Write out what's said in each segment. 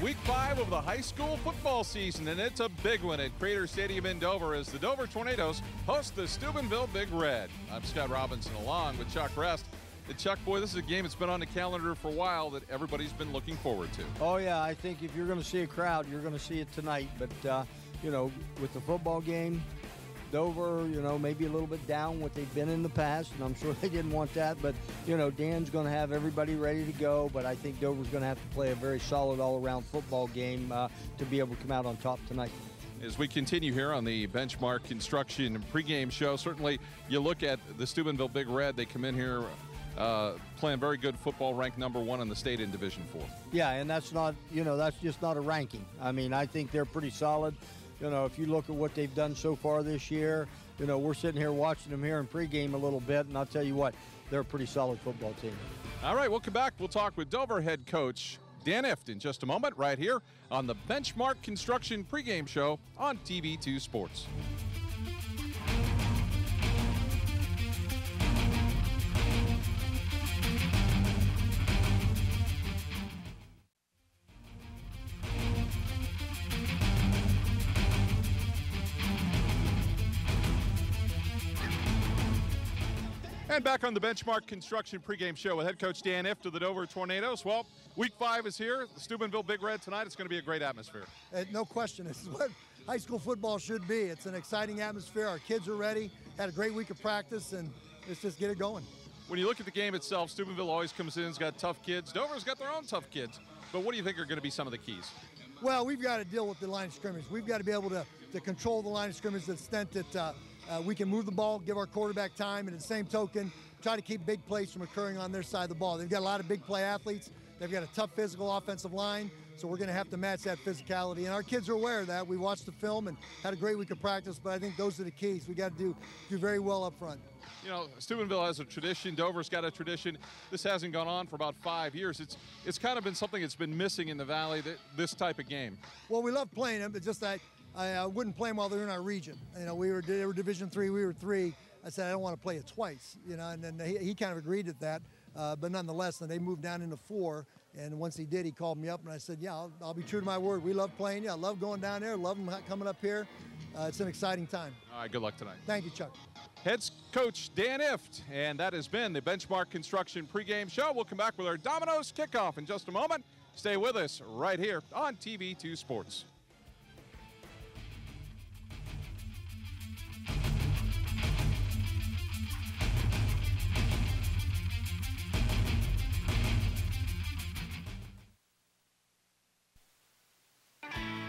Week 5 of the high school football season, and it's a big one at Crater Stadium in Dover as the Dover Tornadoes host the Steubenville Big Red. I'm Scott Robinson along with Chuck Rest. And Chuck, boy, this is a game that's been on the calendar for a while that everybody's been looking forward to. Oh, yeah, I think if you're going to see a crowd, you're going to see it tonight. But, with the football game, Dover, maybe a little bit down what they've been in the past, and I'm sure they didn't want that. But, Dan's going to have everybody ready to go, but I think Dover's going to have to play a very solid all-around football game to be able to come out on top tonight. As we continue here on the Benchmark Construction pregame show, certainly you look at the Steubenville Big Red, they come in here playing very good football, ranked number 1 in the state in Division 4. Yeah, and that's not, that's just not a ranking. I mean, I think they're pretty solid. If you look at what they've done so far this year, we're sitting here watching them here in pregame a little bit, and I'll tell you what, they're a pretty solid football team. All right, we'll come back. We'll talk with Dover head coach Dan Ift in just a moment right here on the Benchmark Construction pregame show on TV2 Sports. And back on the Benchmark Construction pregame show with head coach Dan Ift of the Dover Tornadoes. Well, week 5 is here. The Steubenville Big Red tonight. It's going to be a great atmosphere. No question. This is what high school football should be. It's an exciting atmosphere. Our kids are ready. Had a great week of practice, and let's just get it going. When you look at the game itself, Steubenville always comes in, has got tough kids. Dover's got their own tough kids. But what do you think are going to be some of the keys? Well, we've got to deal with the line of scrimmage. We've got to be able to control the line of scrimmage to the extent that we can move the ball, give our quarterback time, and at the same token, try to keep big plays from occurring on their side of the ball. They've got a lot of big play athletes. They've got a tough physical offensive line, so we're going to have to match that physicality. And our kids are aware of that. We watched the film and had a great week of practice, but I think those are the keys. We got to do very well up front. Steubenville has a tradition. Dover's got a tradition. This hasn't gone on for about 5 years. It's kind of been something that's been missing in the Valley, this type of game. Well, we love playing them, but just that I wouldn't play them while they're in our region. They were Division 3, we were 3. I said I don't want to play it twice, and then he kind of agreed with that. But nonetheless, then they moved down into 4, and once he did, he called me up, and I said, yeah, I'll be true to my word. We love playing you. I love going down there. Love them coming up here. It's an exciting time. All right, good luck tonight. Thank you, Chuck. Head coach Dan Ift, and that has been the Benchmark Construction pregame show. We'll come back with our Dominoes kickoff in just a moment. Stay with us right here on TV2 Sports.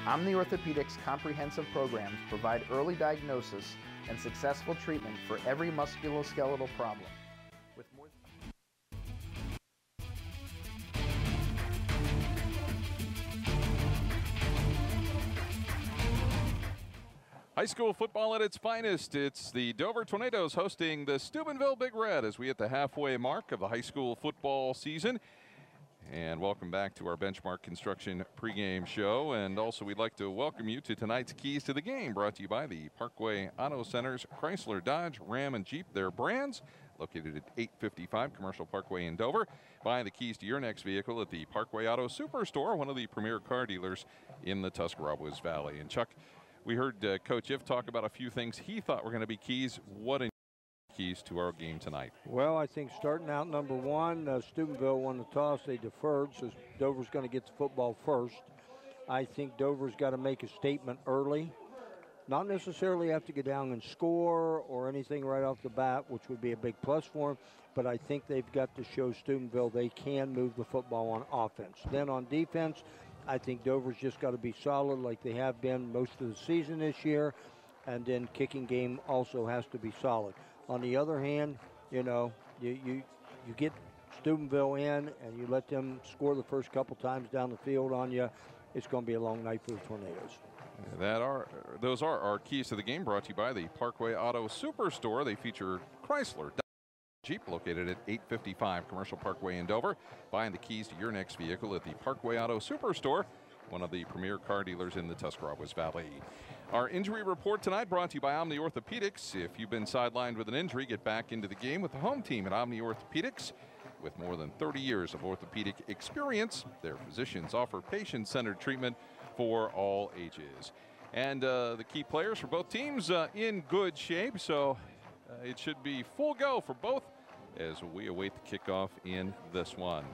Omni Orthopedics comprehensive programs provide early diagnosis and successful treatment for every musculoskeletal problem. With more High school football at its finest. It's the Dover Tornadoes hosting the Steubenville Big Red as we hit the halfway mark of the high school football season. And welcome back to our Benchmark Construction pregame show. And also we'd like to welcome you to tonight's Keys to the Game, brought to you by the Parkway Auto Centers, Chrysler, Dodge, Ram, and Jeep, their brands, located at 855 Commercial Parkway in Dover. Buy the keys to your next vehicle at the Parkway Auto Superstore, one of the premier car dealers in the Tuscarawas Valley. And Chuck, we heard Coach Ift talk about a few things he thought were going to be keys. What keys to our game tonight? Well, I think starting out number 1, Steubenville won the toss. They deferred, so Dover's going to get the football first. I think Dover's got to make a statement early. Not necessarily have to go down and score or anything right off the bat, which would be a big plus for them, but I think they've got to show Steubenville they can move the football on offense. Then on defense, I think Dover's just got to be solid like they have been most of the season this year, and then kicking game also has to be solid. On the other hand, you get Steubenville in and you let them score the first couple times down the field on you, it's going to be a long night for the Tornadoes. Those are our keys to the game, brought to you by the Parkway Auto Superstore. They feature Chrysler, Jeep, located at 855 Commercial Parkway in Dover. Buying the keys to your next vehicle at the Parkway Auto Superstore, one of the premier car dealers in the Tuscarawas Valley. Our injury report tonight brought to you by Omni Orthopedics. If you've been sidelined with an injury, get back into the game with the home team at Omni Orthopedics. With more than 30 years of orthopedic experience, their physicians offer patient-centered treatment for all ages. And the key players for both teams in good shape, so it should be full go for both as we await the kickoff in this one.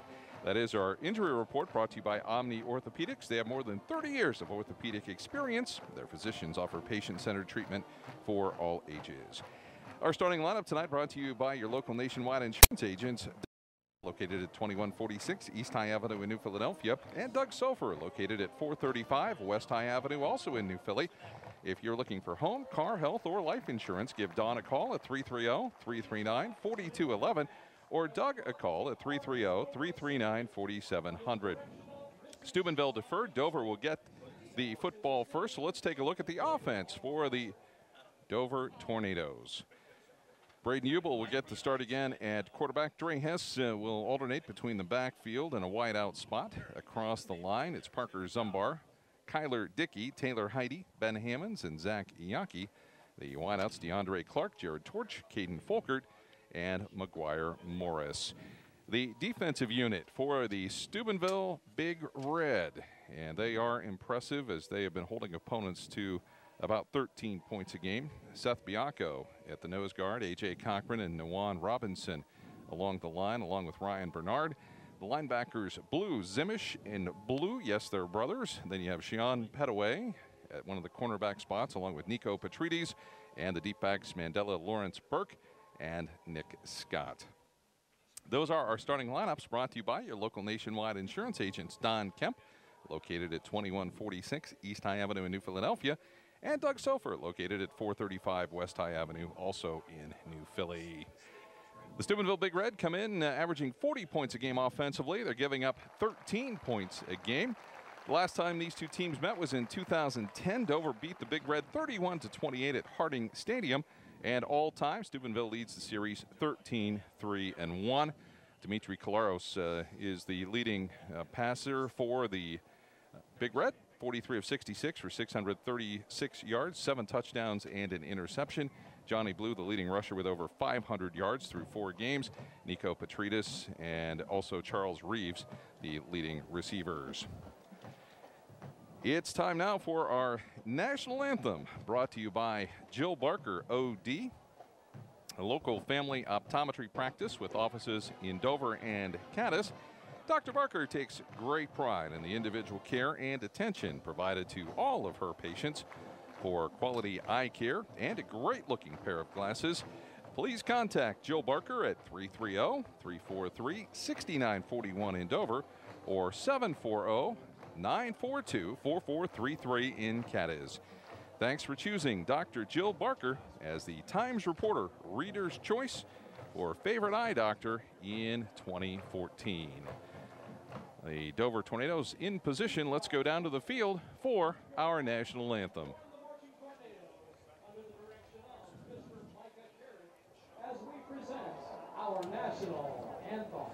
That is our injury report, brought to you by Omni Orthopedics. They have more than 30 years of orthopedic experience. Their physicians offer patient-centered treatment for all ages. Our starting lineup tonight brought to you by your local nationwide insurance agents, located at 2146 East High Avenue in New Philadelphia, and Doug Sofer, located at 435 West High Avenue, also in New Philly. If you're looking for home, car, health, or life insurance, give Don a call at 330-339-4211 or Doug a call at 330-339-4700. Steubenville deferred. Dover will get the football first. So let's take a look at the offense for the Dover Tornadoes. Braden Ubel will get the start again at quarterback. Dre Hess will alternate between the backfield and a wide out spot. Across the line, it's Parker Zumbar, Kyler Dickey, Taylor Heidi, Ben Hammonds, and Zach Iaki. The wideouts, DeAndre Clark, Jared Torch, Caden Folkert, and McGuire Morris. The defensive unit for the Steubenville Big Red, and they are impressive as they have been holding opponents to about 13 points a game. Seth Bianco at the nose guard, A.J. Cochran and Nawan Robinson along the line, along with Ryan Bernard. The linebackers, Blue Zimish and Blue, yes, they're brothers. Then you have Sean Petaway at one of the cornerback spots, along with Nico Petrides, and the deep backs, Mandela Lawrence Burke and Nick Scott. Those are our starting lineups, brought to you by your local nationwide insurance agents, Don Kemp, located at 2146 East High Avenue in New Philadelphia, and Doug Sofer, located at 435 West High Avenue, also in New Philly. The Steubenville Big Red come in averaging 40 points a game offensively. They're giving up 13 points a game. The last time these two teams met was in 2010. Dover beat the Big Red 31-28 at Harding Stadium. And all time, Steubenville leads the series 13-3-1. Dimitri Kalaros is the leading passer for the Big Red. 43 of 66 for 636 yards, 7 touchdowns, and an interception. Johnny Blue, the leading rusher with over 500 yards through 4 games. Nico Petrides and also Charles Reeves, the leading receivers. It's time now for our national anthem, brought to you by Jill Barker, OD, a local family optometry practice with offices in Dover and Cadiz. Dr. Barker takes great pride in the individual care and attention provided to all of her patients. For quality eye care and a great-looking pair of glasses, please contact Jill Barker at 330-343-6941 in Dover or 740-942-4433 in Cadiz. Thanks for choosing Dr. Jill Barker as the Times Reporter Reader's Choice or Favorite Eye Doctor in 2014. The Dover Tornadoes in position. Let's go down to the field for our national anthem. As we present our national anthem.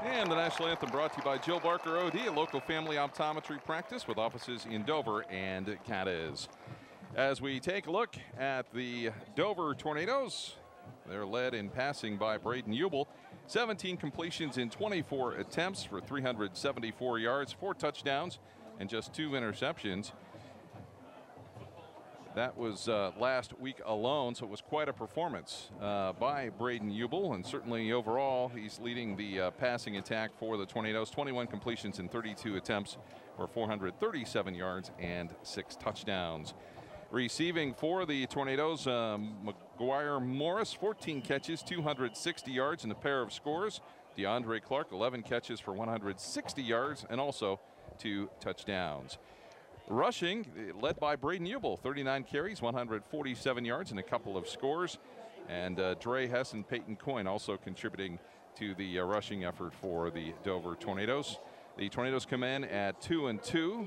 And the national anthem brought to you by Jill Barker, OD, a local family optometry practice with offices in Dover and Cadiz. As we take a look at the Dover Tornadoes, they're led in passing by Braden Ubel. 17 completions in 24 attempts for 374 yards, 4 touchdowns, and just 2 interceptions. That was last week alone, so it was quite a performance by Braden Ubel, and certainly overall he's leading the passing attack for the Tornadoes. 21 completions in 32 attempts for 437 yards and 6 touchdowns. Receiving for the Tornadoes, McGuire Morris, 14 catches, 260 yards, and a pair of scores. DeAndre Clark, 11 catches for 160 yards, and also 2 touchdowns. Rushing, led by Braden Ubel, 39 carries, 147 yards, and a couple of scores. And Dre Hess and Peyton Coyne also contributing to the rushing effort for the Dover Tornadoes. The Tornadoes come in at 2-2.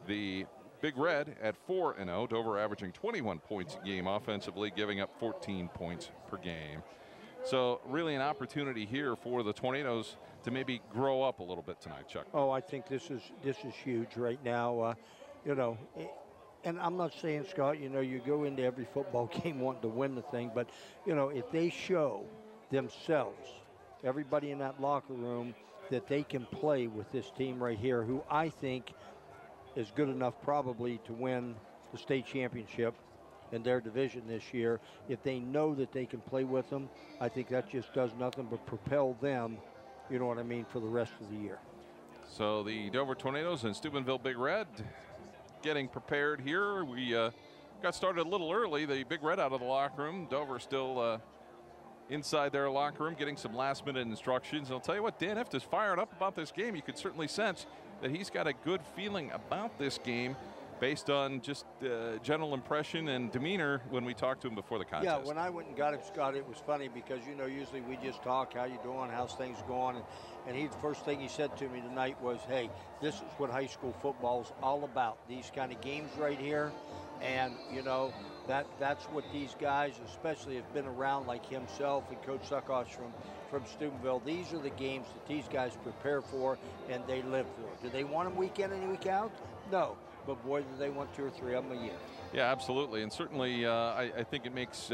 The Big Red at 4-0. Dover averaging 21 points a game offensively, giving up 14 points per game. So really an opportunity here for the Tornadoes to maybe grow up a little bit tonight, Chuck. Oh, I think this is huge right now. You know, and I'm not saying, Scott, you know, you go into every football game wanting to win the thing, but, you know, if they show themselves, everybody in that locker room, that they can play with this team right here, who I think is good enough probably to win the state championship in their division this year. If they know that they can play with them, I think that just does nothing but propel them, you know what I mean, for the rest of the year. So the Dover Tornadoes and Steubenville Big Red getting prepared here. We got started a little early. The Big Red out of the locker room. Dover still inside their locker room getting some last minute instructions. And I'll tell you what, Dan Ift is fired up about this game. You could certainly sense that he's got a good feeling about this game based on just general impression and demeanor when we talked to him before the contest. Yeah, when I went and got him, Scott, it was funny because, you know, usually we just talk, how you doing, how's things going, and the first thing he said to me tonight was, hey, this is what high school football is all about, these kind of games right here, and, you know, that's what these guys, especially have been around, like himself and Coach Suckosh from Steubenville. These are the games that these guys prepare for and they live for. Do they want them week in and week out? No. But boy, do they want 2 or 3 of them a year. Yeah, absolutely. And certainly I think it makes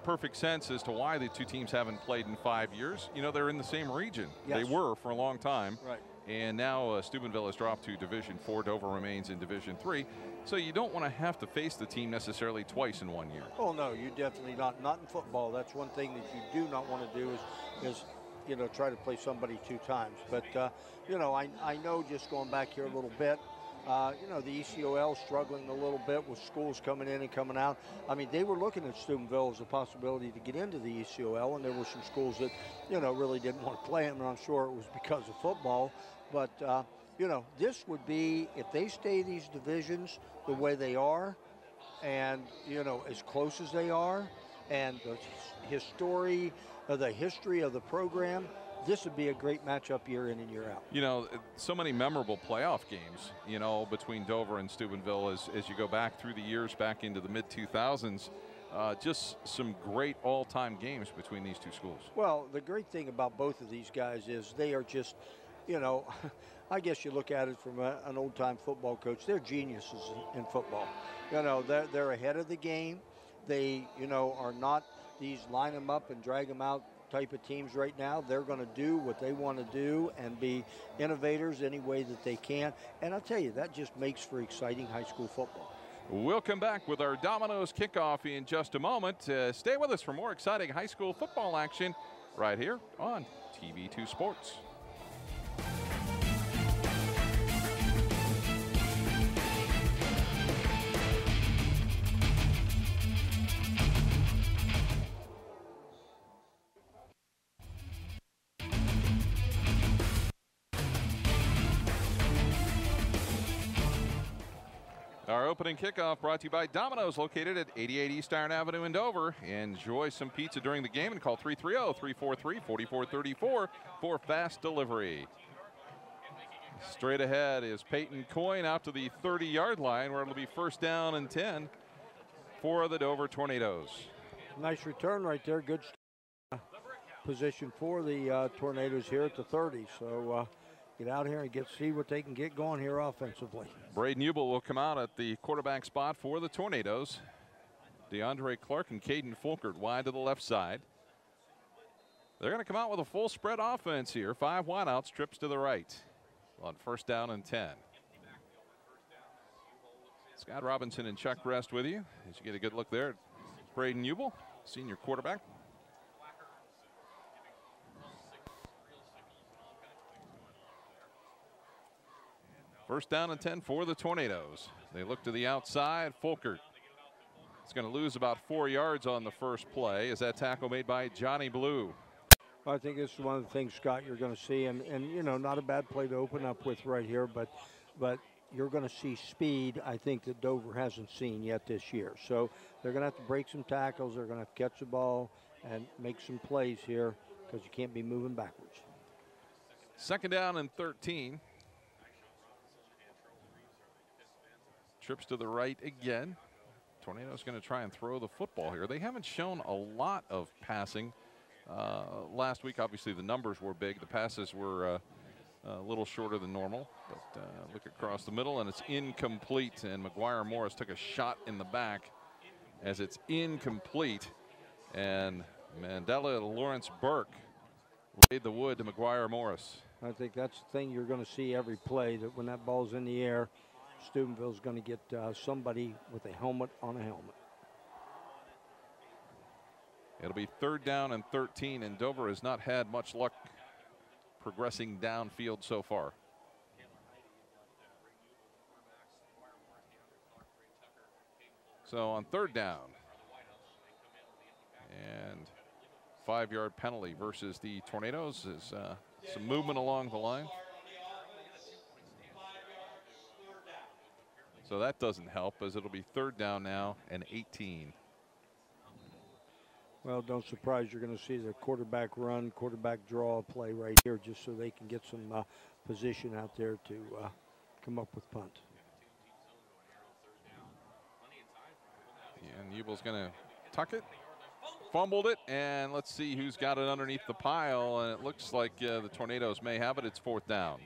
perfect sense as to why the two teams haven't played in 5 years. You know, they're in the same region. Yes. They were for a long time. Right. And now Steubenville has dropped to Division 4. Dover remains in Division 3. So you don't want to have to face the team necessarily twice in 1 year. Oh, no, you definitely not. Not in football. That's one thing that you do not want to do is you know, try to play somebody 2 times. But, you know, I know just going back here a little bit, you know, the ECOL struggling a little bit with schools coming in and coming out. I mean, they were looking at Steubenville as a possibility to get into the ECOL, and there were some schools that, you know, really didn't want to play them, and I'm sure it was because of football. But, you know, this would be, if they stay these divisions the way they are and, you know, as close as they are, and the history of the program, this would be a great matchup year in and year out. You know, so many memorable playoff games, you know, between Dover and Steubenville as you go back through the years, back into the mid-2000s. Just some great all-time games between these two schools. Well, the great thing about both of these guys is they are just, you know, I guess you look at it from an old-time football coach. They're geniuses in football. You know, they're ahead of the game. They, you know, are not these line them up and drag them out type of teams right now. They're going to do what they want to do and be innovators any way that they can. And I'll tell you, that just makes for exciting high school football. We'll come back with our Domino's kickoff in just a moment. Stay with us for more exciting high school football action right here on TV2 Sports. Our opening kickoff brought to you by Domino's, located at 88 East Iron Avenue in Dover. Enjoy some pizza during the game and call 330-343-4434 for fast delivery. Straight ahead is Peyton Coyne out to the 30-yard line, where it'll be first down and 10 for the Dover Tornadoes. Nice return right there. Good position for the Tornadoes here at the 30. So get out here and see what they can get going here offensively. Braden Ubel will come out at the quarterback spot for the Tornadoes. DeAndre Clark and Caden Fulkert wide to the left side. They're going to come out with a full spread offense here. 5 wideouts, trips to the right on first down and 10. Scott Robinson and Chuck Rest with you as you get a good look there at Braden Ubel, senior quarterback. First down and 10 for the Tornadoes. They look to the outside. Folkert is going to lose about 4 yards on the first play. Is that tackle made by Johnny Blue? Well, I think this is one of the things, Scott, you're going to see, and you know, not a bad play to open up with right here, but you're going to see speed, I think, that Dover hasn't seen yet this year. So they're going to have to break some tackles. They're going to have to catch the ball and make some plays here because you can't be moving backwards. Second down and 13. Trips to the right again. Tornado's going to try and throw the football here. They haven't shown a lot of passing. Last week, obviously, the numbers were big. The passes were a little shorter than normal, but look across the middle, and it's incomplete. And McGuire Morris took a shot in the back as it's incomplete. And Mandela Lawrence Burke laid the wood to McGuire Morris. I think that's the thing you're going to see every play, that when that ball's in the air, Steubenville's going to get somebody with a helmet on a helmet. It'll be third down and 13, and Dover has not had much luck progressing downfield so far. So on third down, and 5-yard penalty versus the Tornadoes is some movement along the line. So that doesn't help, as it'll be third down now and 18. Well, don't surprise, you're going to see the quarterback run, quarterback draw play right here, just so they can get some position out there to come up with punt. And Ubel's going to tuck it, fumbled it, and let's see who's got it underneath the pile, and it looks like the Tornadoes may have it. It's fourth down.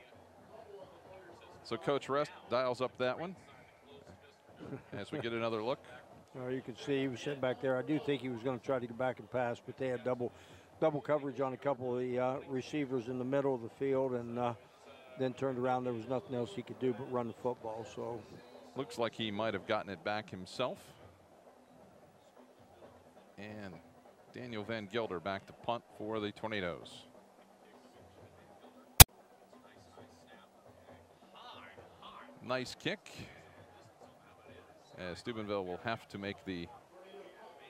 So Coach Rest dials up that one as we get another look. You can see he was sitting back there. I do think he was going to try to go back and pass, but they had double coverage on a couple of the receivers in the middle of the field, and then turned around. There was nothing else he could do but run the football. So looks like he might have gotten it back himself. And Daniel Van Gilder back to punt for the Tornadoes. Nice kick. Steubenville will have to make the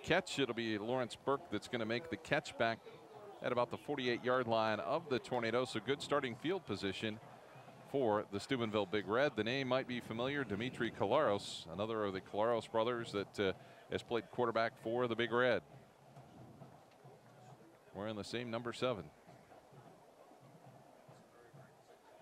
catch. It'll be Lawrence Burke that's going to make the catch back at about the 48-yard line of the Tornadoes. So good starting field position for the Steubenville Big Red. The name might be familiar, Dimitri Kalaros, another of the Kalaros brothers that has played quarterback for the Big Red. Wearing the same number 7.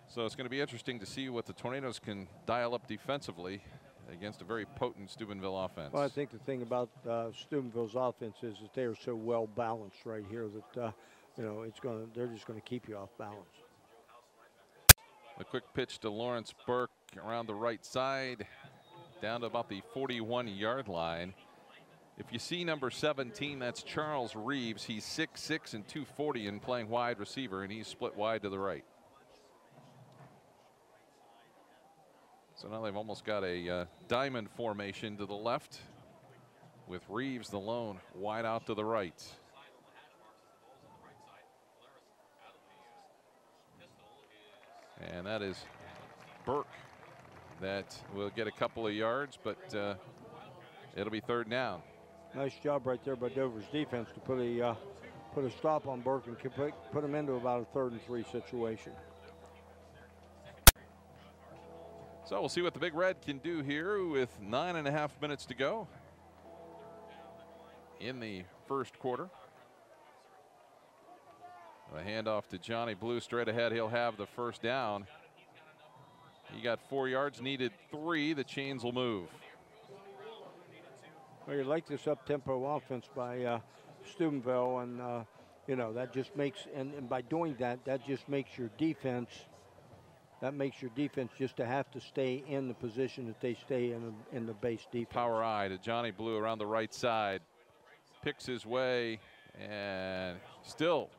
So it's going to be interesting to see what the Tornadoes can dial up defensively against a very potent Steubenville offense. Well, I think the thing about Steubenville's offense is that they are so well balanced right here that you know, they're just going to keep you off balance. A quick pitch to Lawrence Burke around the right side, down to about the 41-yard line. If you see number 17, that's Charles Reeves. He's 6'6" and 240 and playing wide receiver, and he's split wide to the right. So now they've almost got a diamond formation to the left, with Reeves the lone wide out to the right. And that is Burke that will get a couple of yards, but it'll be third down. Nice job right there by Dover's defense to put a stop on Burke and put him into about a 3rd and 3 situation. So we'll see what the Big Red can do here with 9.5 minutes to go in the first quarter. A handoff to Johnny Blue straight ahead. He'll have the first down. He got 4 yards, needed 3. The chains will move. Well, you like this up-tempo offense by Steubenville, and you know, that just makes, and by doing that, that just makes your defense. That makes your defense just to have to stay in the position that they stay in the base defense. Power eye to Johnny Blue around the right side. Picks his way and still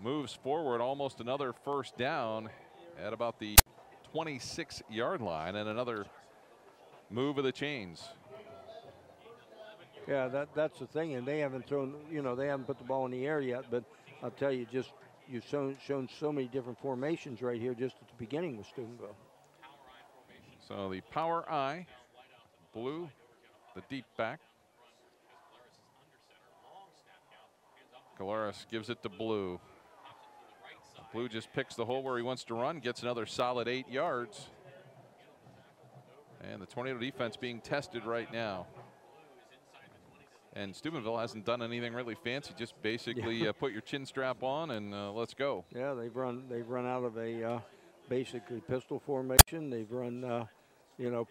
moves forward, almost another first down at about the 26-yard line, and another move of the chains. Yeah, that's the thing, and they haven't thrown, they haven't put the ball in the air yet, but I'll tell you, you've shown so many different formations right here just at the beginning with Steubenville. So the power I, blue, the deep back. Colares gives it to blue. Blue just picks the hole where he wants to run, gets another solid 8 yards. And the Tornado defense being tested right now. And Steubenville hasn't done anything really fancy, just basically put your chin strap on and let's go. Yeah, they've run out of a basically pistol formation. They've run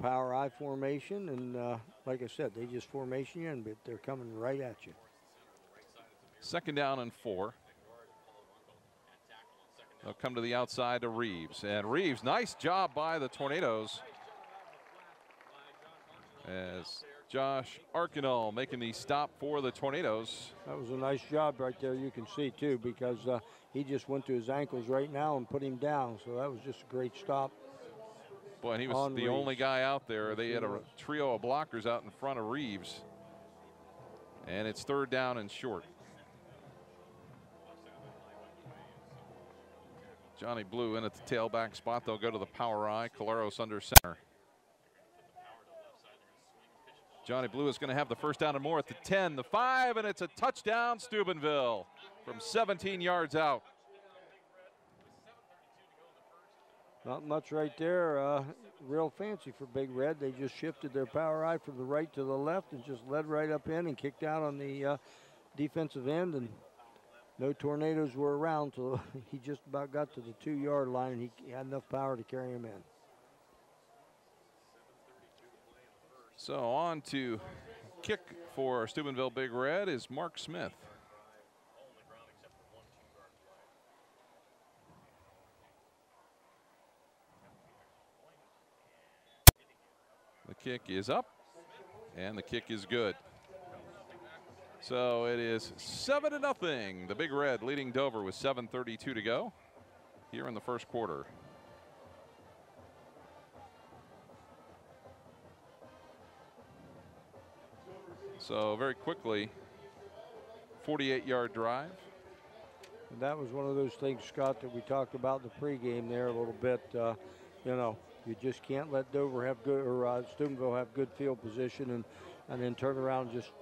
power I formation, and like I said, they just formation you, and they're coming right at you. 2nd down and 4. They'll come to the outside to Reeves, and Reeves, nice job by the Tornadoes as Josh Arkinall making the stop for the Tornadoes. That was a nice job right there. You can see too, because he just went to his ankles right now and put him down. So that was just a great stop. Boy, and he was the only guy out there. They had a trio of blockers out in front of Reeves. And it's 3rd down and short. Johnny Blue in at the tailback spot. They'll go to the power I. Colares under center. Johnny Blue is going to have the 1st down and more at the 10, the 5, and it's a touchdown, Steubenville, from 17 yards out. Not much right there. Real fancy for Big Red. They just shifted their power I from the right to the left and just led right up in and kicked out on the defensive end, and no Tornadoes were around till he just about got to the 2-yard line, and he had enough power to carry him in. So on to kick for Steubenville Big Red is Mark Smith. The kick is up, and the kick is good. So it is 7-0. The Big Red leading Dover with 7:32 to go here in the 1st quarter. So very quickly, 48-yard drive. And that was one of those things, Scott, that we talked about in the pregame there a little bit. You just can't let Dover have good, or Steubenville have good field position, and then turn around and just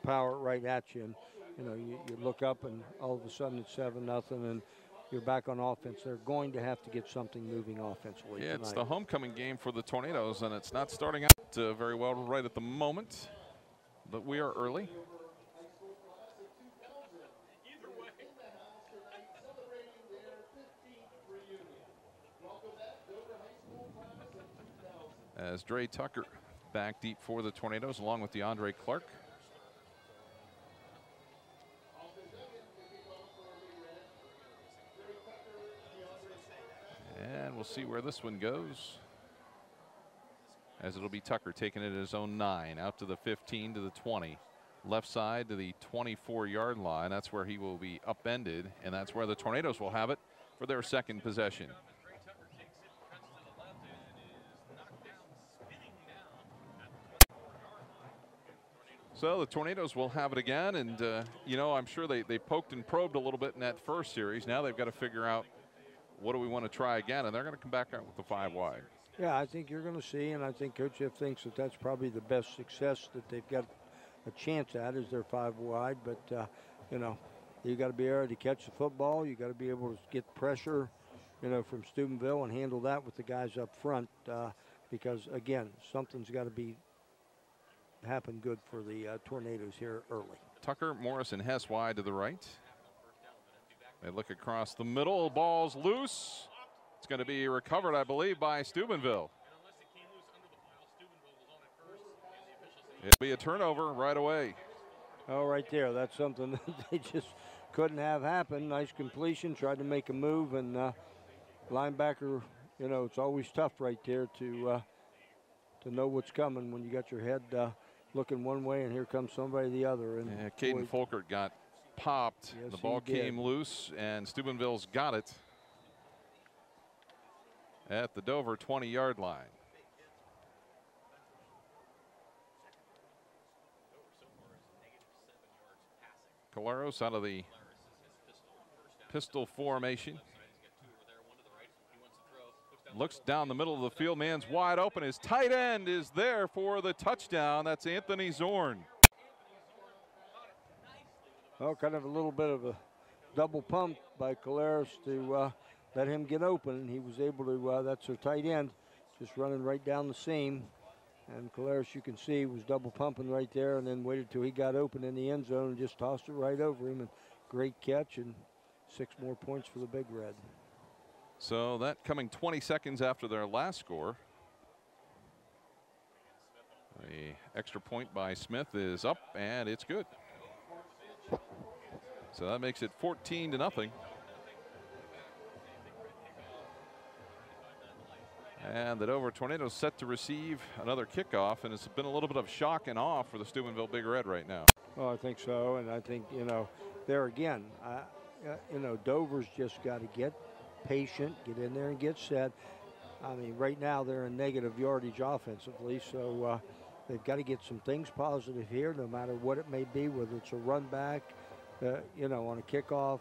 power it right at you. And you look up, and all of a sudden it's 7-0, and you're back on offense. They're going to have to get something moving offensively. Yeah, tonight. It's the homecoming game for the Tornadoes, and it's not starting out very well right at the moment. But we are early. As Dre Tucker back deep for the Tornadoes, along with DeAndre Clark. And we'll see where this one goes, as it'll be Tucker taking it at his own 9, out to the 15, to the 20, left side to the 24-yard line. That's where he will be upended, and that's where the Tornadoes will have it for their 2nd possession. So the Tornadoes will have it again, and I'm sure they poked and probed a little bit in that first series. Now they've got to figure out, what do we want to try again, and they're going to come back out with the 5 wide. Yeah, I think you're going to see, and I think Coach Jeff thinks that that's probably the best success that they've got a chance at, is their 5 wide. But you got to be able to catch the football. You got to be able to get pressure, from Steubenville and handle that with the guys up front. Because again, something's got to happen good for the Tornadoes here early. Tucker, Morris, and Hess wide to the right. They look across the middle. Ball's loose. It's going to be recovered, I believe, by Steubenville. It'll be a turnover right away. Oh, right there. That's something that they just couldn't have happen. Nice completion. Tried to make a move, and linebacker, it's always tough right there to know what's coming when you got your head looking one way and here comes somebody the other. And yeah, Caden Folkert got popped. Yes, the ball came loose, and Steubenville's got it at the Dover 20-yard line. Caleros out of the pistol formation. Looks down the middle of the field. Man's wide open. His tight end is there for the touchdown. That's Anthony Zorn. Well, kind of a little bit of a double pump by Caleros to let him get open. He was able to, that's their tight end, just running right down the seam. And Caleros, you can see, was double pumping right there and then waited till he got open in the end zone and just tossed it right over him. And great catch, and 6 more points for the Big Red. So that coming 20 seconds after their last score. The extra point by Smith is up, and it's good. So that makes it 14-0. And the Dover Tornadoes set to receive another kickoff, and it's been a little bit of shock and awe for the Steubenville Big Red right now. Well, I think so, and I think, there again, Dover's just got to get patient, get in there and get set. I mean, right now they're in negative yardage offensively, so they've got to get some things positive here, no matter what it may be, whether it's a run back, on a kickoff,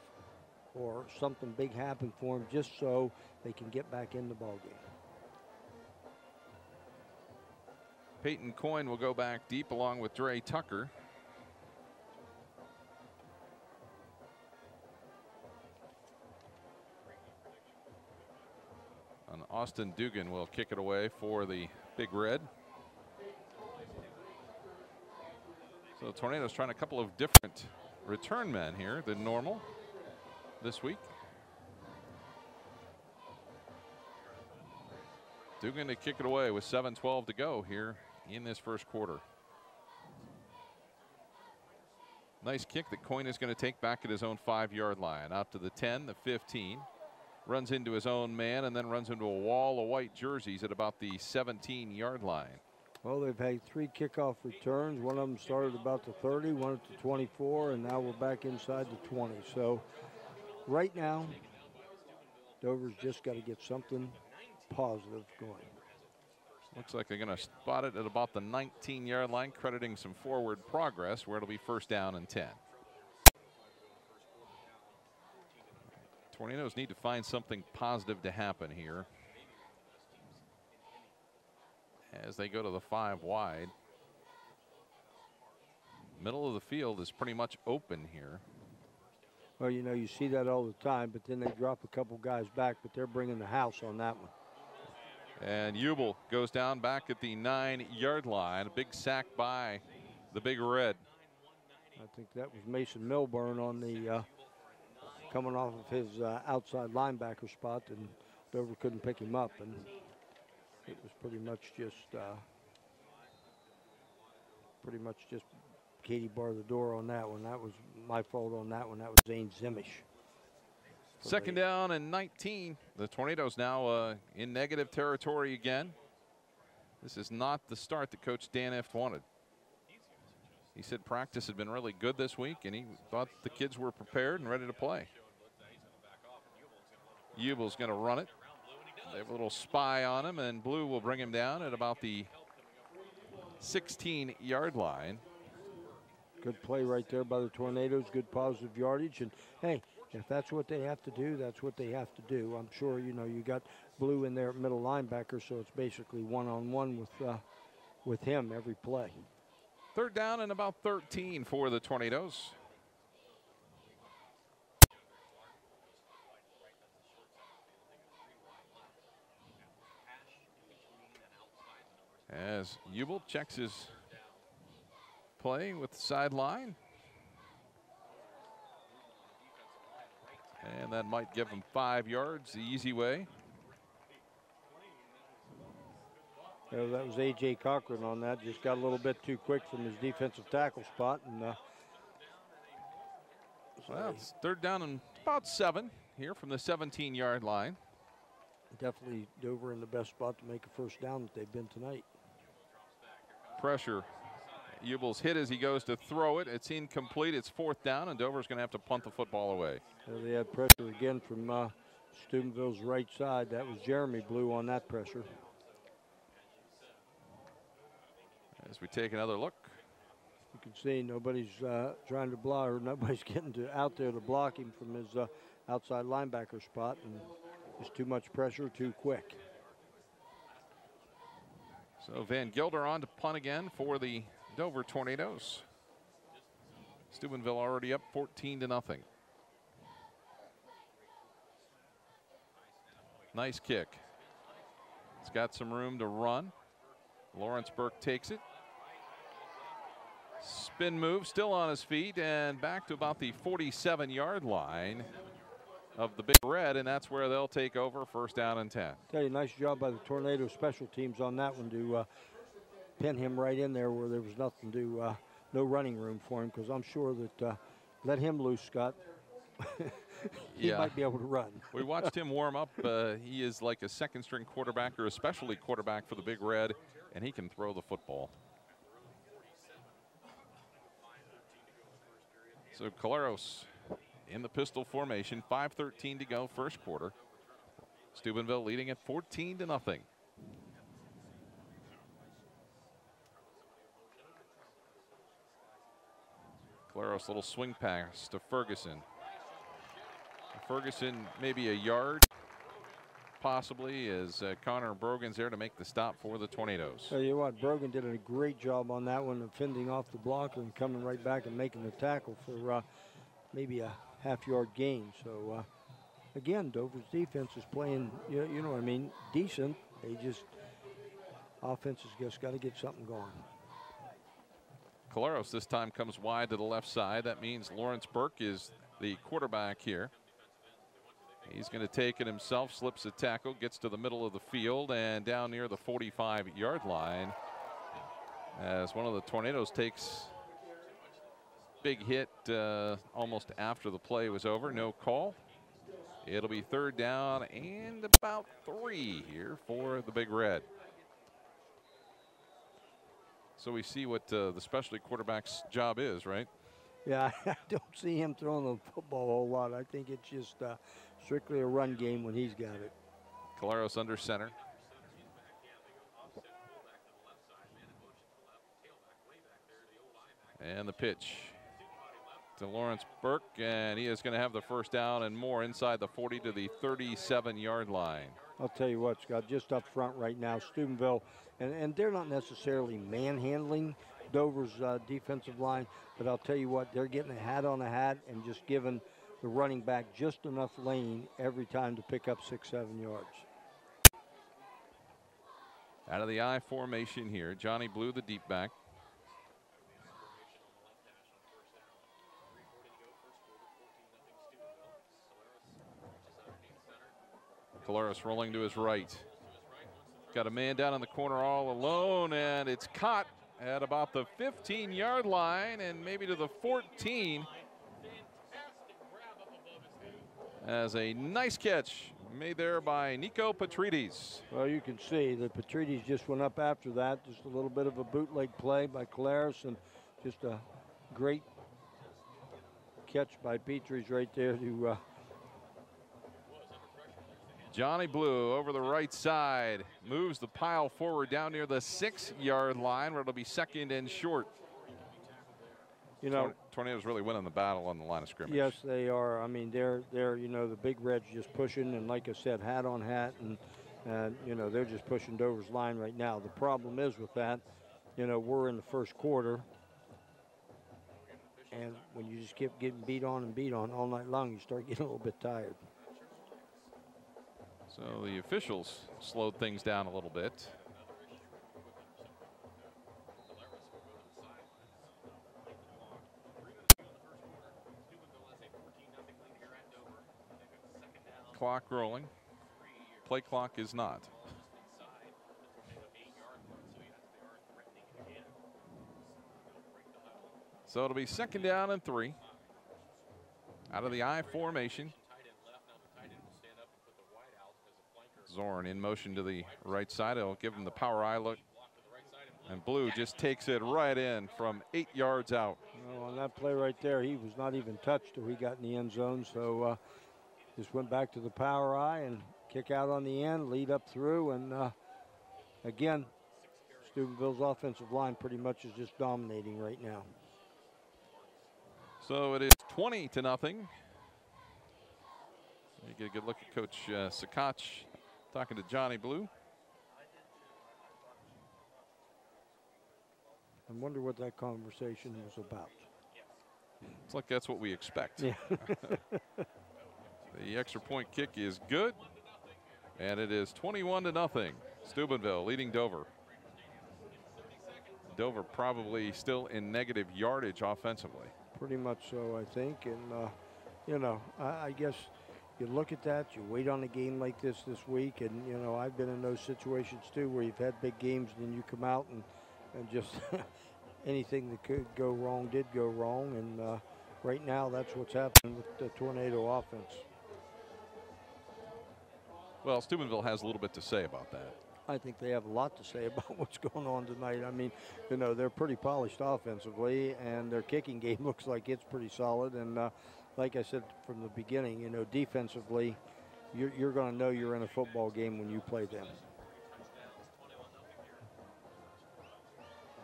or something big happen for them, just so they can get back in the ballgame. Peyton Coyne will go back deep along with Dre Tucker. And Austin Dugan will kick it away for the Big Red. So the Tornadoes trying a couple of different return men here than normal this week. Dugan to kick it away with 7:12 to go here in this first quarter. Nice kick that Coyne is going to take back at his own 5-yard line, out to the 10, the 15. Runs into his own man and then runs into a wall of white jerseys at about the 17-yard line. Well, they've had 3 kickoff returns. One of them started about the 30, one at the 24, and now we're back inside the 20. So right now, Dover's just got to get something positive going. Looks like they're going to spot it at about the 19-yard line, crediting some forward progress where it'll be 1st down and 10. Tornadoes need to find something positive to happen here as they go to the 5 wide. Middle of the field is pretty much open here. Well, you see that all the time, but then they drop a couple guys back, but they're bringing the house on that one. And Ubel goes down back at the 9-yard line. A big sack by the Big Red. I think that was Mason Milburn on the coming off of his outside linebacker spot, and Dover couldn't pick him up, and it was pretty much just Katie barred the door on that one. That was my fault on that one. That was Zane Zimish. 2nd down and 19. The Tornadoes now in negative territory again. This is not the start that Coach Dan Eft wanted. He said practice had been really good this week, and he thought the kids were prepared and ready to play. Ubel's going to run it. They have a little spy on him, and Blue will bring him down at about the 16-yard line. Good play right there by the Tornadoes. Good positive yardage. And, hey, if that's what they have to do, that's what they have to do. I'm sure, you got Blue in there at middle linebacker, so it's basically one-on-one with him every play. 3rd down and about 13 for the Tornadoes. As Ubel checks his play with the sideline. And that might give him 5 yards the easy way. That was A.J. Cochran on that. Just got a little bit too quick from his defensive tackle spot. And well, it's 3rd down and about 7 here from the 17-yard line. Definitely Dover in the best spot to make a 1st down that they've been tonight. Pressure. Ubel's hit as he goes to throw it. It's incomplete. It's 4th down, and Dover's going to have to punt the football away. They had pressure again from Steubenville's right side. That was Jeremy Blue on that pressure. As we take another look, You can see nobody's trying to block, or nobody's getting out there to block him from his outside linebacker spot, and just too much pressure too quick. So Van Gilder on to punt again for the Dover Tornadoes. Steubenville already up 14-0. Nice kick. It's got some room to run. Lawrence Burke takes it. Spin move, still on his feet, and back to about the 47-yard line of the Big Red, and that's where they'll take over, first down and 10. Tell you, nice job by the Tornado special teams on that one to pin him right in there where there was nothing to, no running room for him, because I'm sure that let him loose, Scott. He might be able to run. We watched him warm up. He is like a second-string quarterback or a specialty quarterback for the Big Red, and he can throw the football. So Caleros in the pistol formation, 5:13 to go, first quarter. Steubenville leading at 14-0. Caleros, little swing pass to Ferguson. Ferguson maybe a yard, possibly, as Connor Brogan's there to make the stop for the Tornadoes. Tell you what, Brogan did a great job on that one of fending off the blocker and coming right back and making the tackle for maybe a half-yard gain. So, again, Dover's defense is playing, you know what I mean, decent. They just, offense has just got to get something going. Caleros this time comes wide to the left side. That means Lawrence Burke is the quarterback here. He's going to take it himself, slips a tackle, gets to the middle of the field and down near the 45-yard line as one of the Tornadoes takes big hit almost after the play was over. No call. It'll be third down and about 3 here for the Big Red. So we see what the specialty quarterback's job is, right? Yeah, I don't see him throwing the football a whole lot. I think it's just strictly a run game when he's got it. Caleros under center. And the pitch to Lawrence Burke, and he is going to have the first down and more inside the 40 to the 37-yard line. I'll tell you what, Scott, just up front right now, Steubenville, and they're not necessarily manhandling Dover's defensive line, but I'll tell you what, they're getting a hat on a hat and just giving the running back just enough lane every time to pick up 6-7 yards. Out of the I formation here, Johnny Blue, the deep back. Caleros rolling to his right. Got a man down in the corner all alone, and it's caught at about the 15-yard line and maybe to the 14. As a nice catch made there by Nico Petrides. Well, you can see that Petrides just went up after that. Just a little bit of a bootleg play by Caleros, and just a great catch by Petrides right there to Johnny Blue over the right side, moves the pile forward down near the 6-yard line where it'll be second and short. You know, Tornadoes really winning the battle on the line of scrimmage. Yes, they are. I mean, they're you know, the Big Red's just pushing, and like I said, hat on hat, and you know, they're just pushing Dover's line right now. The problem is with that, you know, we're in the first quarter, and when you just keep getting beat on all night long, you start getting a little bit tired. So the officials slowed things down a little bit. Clock rolling. Play clock is not. So it'll be second down and 3. Out of the I formation. Zorn in motion to the right side. It'll give him the power I look. And Blue just takes it right in from 8 yards out. Well, on that play right there, he was not even touched till he got in the end zone. So just went back to the power I and kick out on the end, lead up through. And again, Steubenville's offensive line pretty much is just dominating right now. So it is 20-0. You get a good look at Coach Sakach talking to Johnny Blue. I wonder what that conversation was about. It's like that's what we expect. Yeah. The extra point kick is good, and it is 21-0. Steubenville leading Dover. Dover probably still in negative yardage offensively. Pretty much so, I think. And, you know, I guess you look at that, you wait on a game like this week, and, you know, I've been in those situations too where you've had big games and then you come out and just anything that could go wrong did go wrong. And right now that's what's happening with the Tornado offense. Well, Steubenville has a little bit to say about that. I think they have a lot to say about what's going on tonight. I mean, you know, they're pretty polished offensively, and their kicking game looks like it's pretty solid. And like I said from the beginning, you know, defensively, you're going to know you're in a football game when you play them.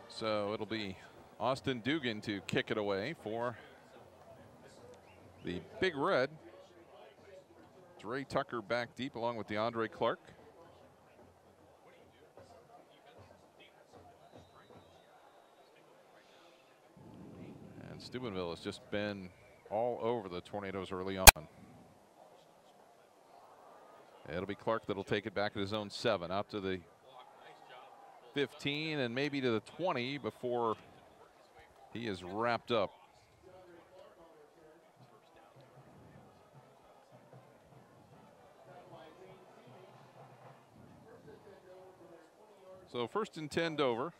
So it'll be Austin Dugan to kick it away for the Big Red. Dre Tucker back deep along with DeAndre Clark. And Steubenville has just been all over the Tornadoes early on. It'll be Clark that'll take it back at his own 7, out to the 15 and maybe to the 20 before he is wrapped up. So 1st and 10 Dover.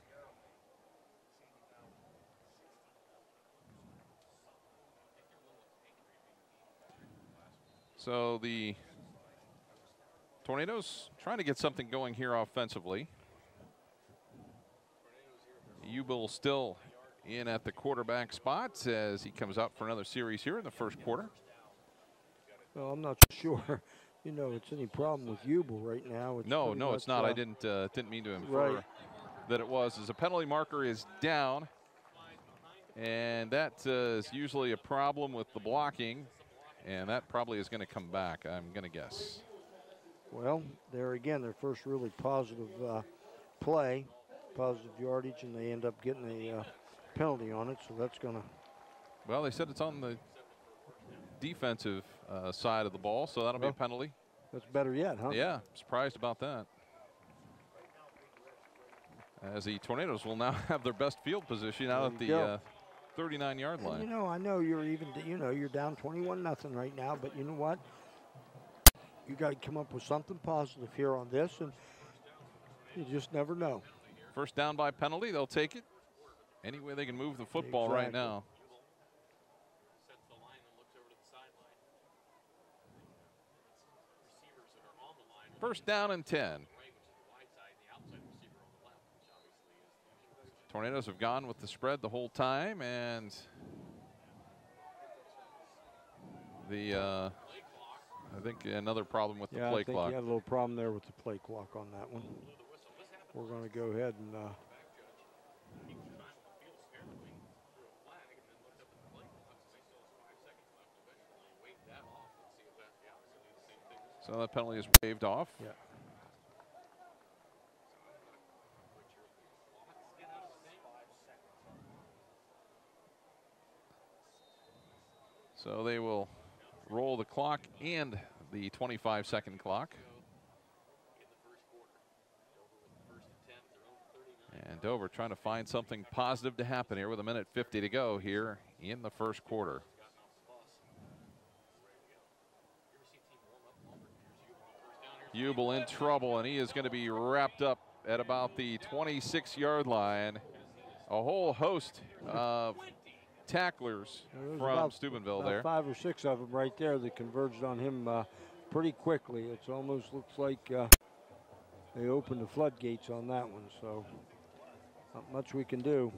So the Tornadoes trying to get something going here offensively. Ubel still in at the quarterback spot as he comes out for another series here in the first quarter. Well, I'm not sure, you know, it's any problem with Ubel right now. It's no, it's not. I didn't mean to infer that it was. As a penalty marker is down, and that is usually a problem with the blocking, and that probably is going to come back, I'm going to guess. Well, there again, their first really positive play, positive yardage, and they end up getting a penalty on it, so that's going to. Well, they said it's on the defensive side of the ball, so that'll be a penalty. That's better yet, huh? Yeah, surprised about that. As the Tornadoes will now have their best field position out at the 39-yard line. And, you know, I know you're even, you know, you're down 21-0 right now, but you know what? You got to come up with something positive here on this, and you just never know. First down by penalty, they'll take it. Any way they can move the football right now. First down and 10. Tornadoes have gone with the spread the whole time, and the I think another problem with the play clock. Yeah, I think you had a little problem there with the play clock on that one. We're going to go ahead and so that penalty is waved off. Yeah. So they will roll the clock and the 25-second clock. And Dover trying to find something positive to happen here with 1:50 to go here in the first quarter. Ubel in trouble, and he is going to be wrapped up at about the 26-yard line. A whole host of tacklers from Steubenville there. 5 or 6 of them right there that converged on him pretty quickly. It almost looks like they opened the floodgates on that one, so not much we can do.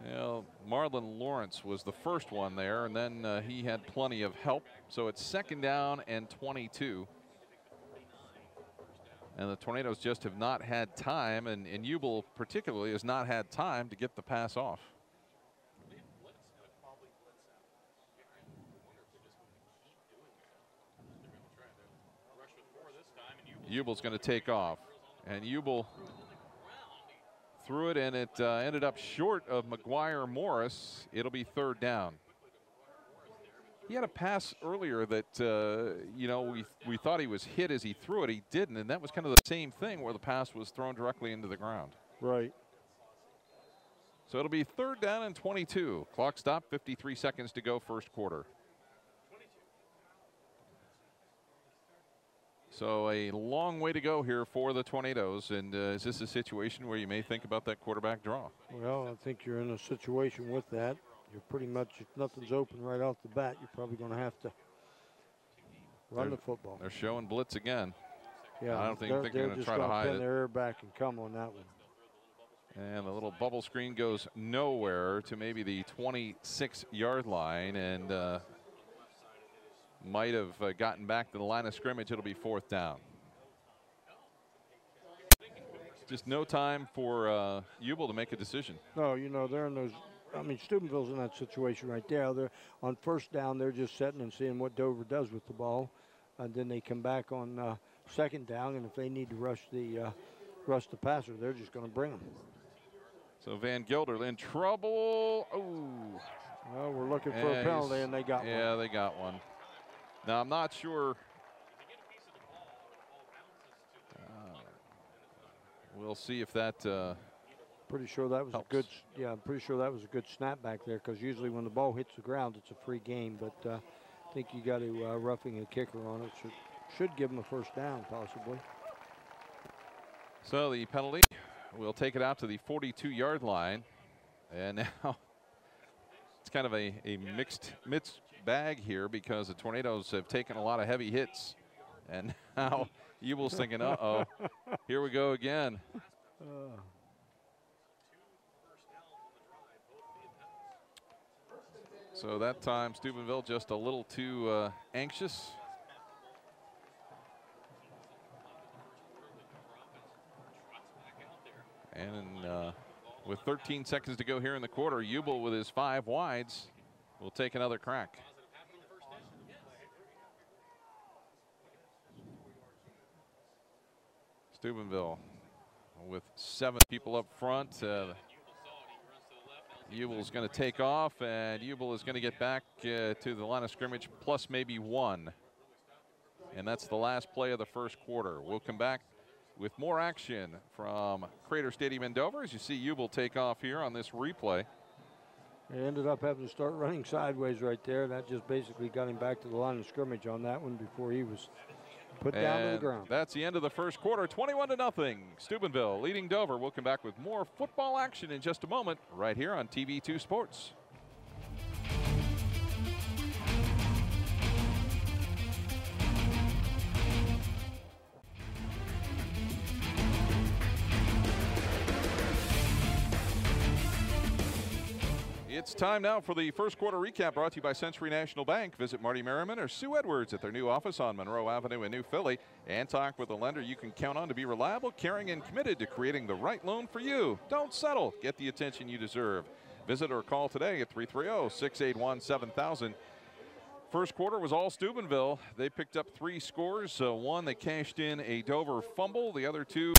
Well, Marlon Lawrence was the first one there, and then he had plenty of help. So it's 2nd down and 22. And the Tornadoes just have not had time, and Ubel particularly has not had time to get the pass off. Ubel's going to take off. And Ubel threw it, and it ended up short of McGuire Morris. It'll be third down. He had a pass earlier that, you know, we thought he was hit as he threw it. He didn't, and that was kind of the same thing where the pass was thrown directly into the ground. Right. So it'll be third down and 22. Clock stop, 53 seconds to go, first quarter. So a long way to go here for the Tornadoes. And is this a situation where you may think about that quarterback draw? Well, I think you're in a situation with that. You're pretty much, if nothing's open right off the bat, you're probably going to have to run the football. They're showing blitz again. Yeah, I don't think they're going to try to hide it. Pin their ear back and come on that one. And the little bubble screen goes nowhere to maybe the 26-yard line, and might have gotten back to the line of scrimmage. It'll be fourth down. Just no time for Ubel to make a decision. No, you know, they're in those. I mean, Steubenville's in that situation right there. They're on first down. They're just sitting and seeing what Dover does with the ball, and then they come back on second down. And if they need to rush the passer, they're just going to bring them. So Van Gilder in trouble. Oh. Well, we're looking for a penalty, and they got one. Yeah, they got one. Now, I'm not sure. We'll see if that. Pretty sure that was helps. a good. Yeah, I'm pretty sure that was a good snap back there, because usually when the ball hits the ground, it's a free game. But I think you got to roughing a kicker on it. Should give them a first down, possibly. So the penalty. We'll take it out to the 42-yard line. And now it's kind of a mixed bag here, because the Tornadoes have taken a lot of heavy hits. And now Ubel's thinking, uh-oh, here we go again. So that time, Steubenville just a little too anxious. And with 13 seconds to go here in the quarter, Ubel with his 5 wides will take another crack. Steubenville with 7 people up front. Ubel's going to take off, and Ubel is going to get back to the line of scrimmage plus maybe 1. And that's the last play of the first quarter. We'll come back with more action from Crater Stadium in Dover as you see Ubel take off here on this replay. They ended up having to start running sideways right there. That just basically got him back to the line of scrimmage on that one before he was put down to the ground. That's the end of the first quarter, 21-0. Steubenville leading Dover. We'll come back with more football action in just a moment right here on TV2 Sports. It's time now for the first quarter recap brought to you by Century National Bank. Visit Marty Merriman or Sue Edwards at their new office on Monroe Avenue in New Philly and talk with a lender you can count on to be reliable, caring, and committed to creating the right loan for you. Don't settle. Get the attention you deserve. Visit or call today at 330-681-7000. First quarter was all Steubenville. They picked up 3 scores. One, they cashed in a Dover fumble. The other 2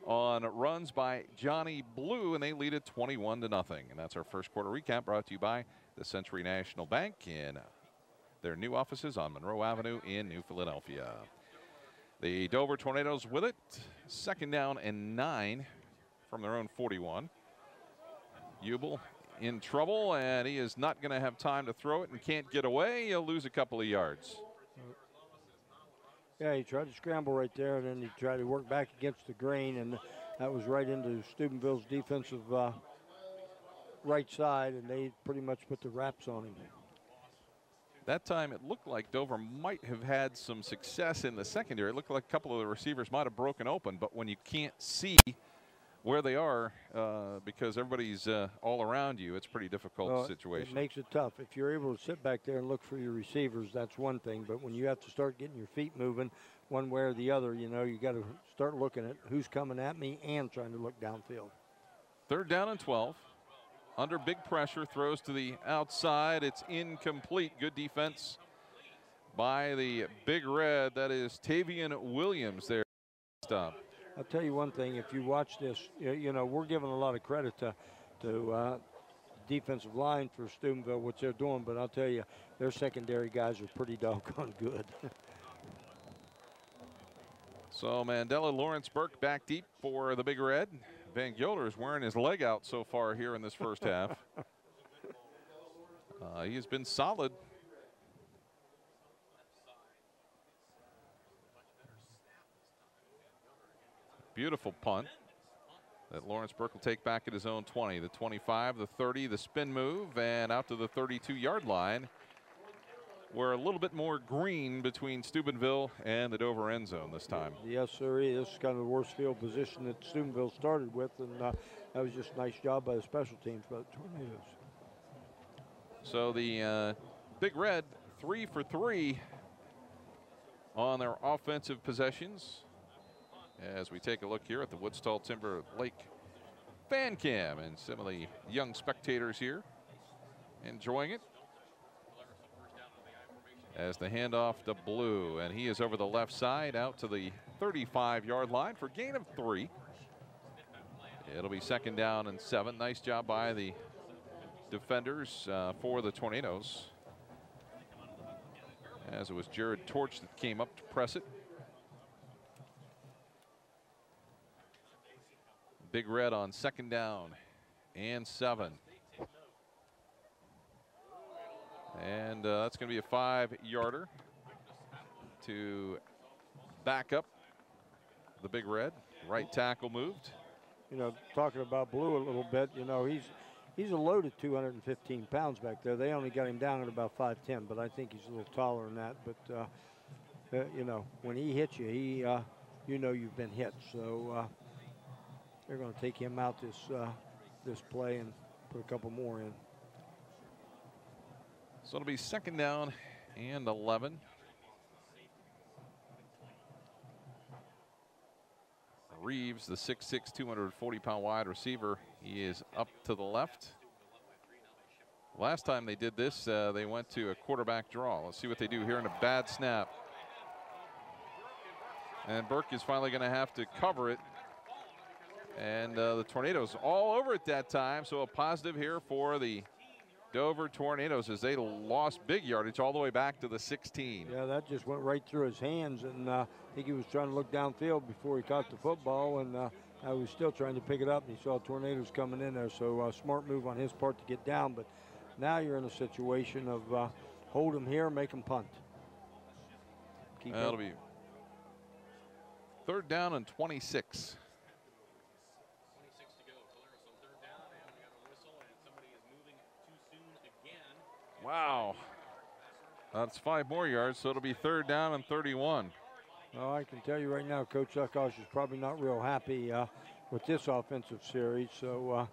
on runs by Johnny Blue, and they lead it 21-0. And that's our first quarter recap brought to you by the Century National Bank in their new offices on Monroe Avenue in New Philadelphia. The Dover Tornadoes with it. Second down and 9 from their own 41. Ubel in trouble, and he is not going to have time to throw it and can't get away. He'll lose a couple of yards. Yeah, he tried to scramble right there, and then he tried to work back against the grain, and that was right into Steubenville's defensive right side, and they pretty much put the wraps on him. That time it looked like Dover might have had some success in the secondary. It looked like a couple of the receivers might have broken open, but when you can't see where they are because everybody's all around you, it's a pretty difficult situation. It makes it tough. If you're able to sit back there and look for your receivers, that's one thing. But when you have to start getting your feet moving one way or the other, you know, you got to start looking at who's coming at me and trying to look downfield. Third down and 12. Under big pressure, throws to the outside. It's incomplete. Good defense by the Big Red. That is Tavian Williams there. stop. I'll tell you one thing. If you watch this, you know, we're giving a lot of credit to defensive line for Steubenville, what they're doing, but I'll tell you, their secondary guys are pretty doggone good. So Mandela, Lawrence Burke back deep for the Big Red. Van Gilder is wearing his leg out so far here in this first half. He has been solid. Beautiful punt that Lawrence Burke will take back at his own 20, the 25, the 30, the spin move, and out to the 32-yard line. We're a little bit more green between Steubenville and the Dover end zone this time. Yes, sir. This is kind of the worst field position that Steubenville started with, and that was just a nice job by the special teams by the Tornadoes. So the Big Red 3 for 3 on their offensive possessions. As we take a look here at the Woodstall Timber Lake fan cam and some of the young spectators here enjoying it. As the handoff to Blue, and he is over the left side out to the 35-yard line for gain of 3. It'll be 2nd down and 7. Nice job by the defenders for the Tornadoes. As it was Jared Torch that came up to press it. Big Red on 2nd down and 7. And that's going to be a 5-yarder to back up the Big Red. Right tackle moved. You know, talking about Blue a little bit, you know, he's a loaded 215 pounds back there. They only got him down at about 5'10", but I think he's a little taller than that. But, you know, when he hits you, you know you've been hit. So they're going to take him out this play and put a couple more in. So it'll be 2nd down and 11. Reeves, the 6'6", 240-pound wide receiver, he is up to the left. Last time they did this, they went to a quarterback draw. Let's see what they do here in a bad snap. And Burke is finally going to have to cover it. And the Tornadoes all over it that time, so a positive here for the Dover Tornadoes as they lost big yardage all the way back to the 16. Yeah, that just went right through his hands, and I think he was trying to look downfield before he caught the football, and I was still trying to pick it up, and he saw Tornadoes coming in there, so smart move on his part to get down. But now you're in a situation of hold him here, make him punt. That'll be 3rd down and 26. Wow. That's 5 more yards, so it'll be 3rd down and 31. Well, I can tell you right now, Coach Zuckosh is probably not real happy with this offensive series. So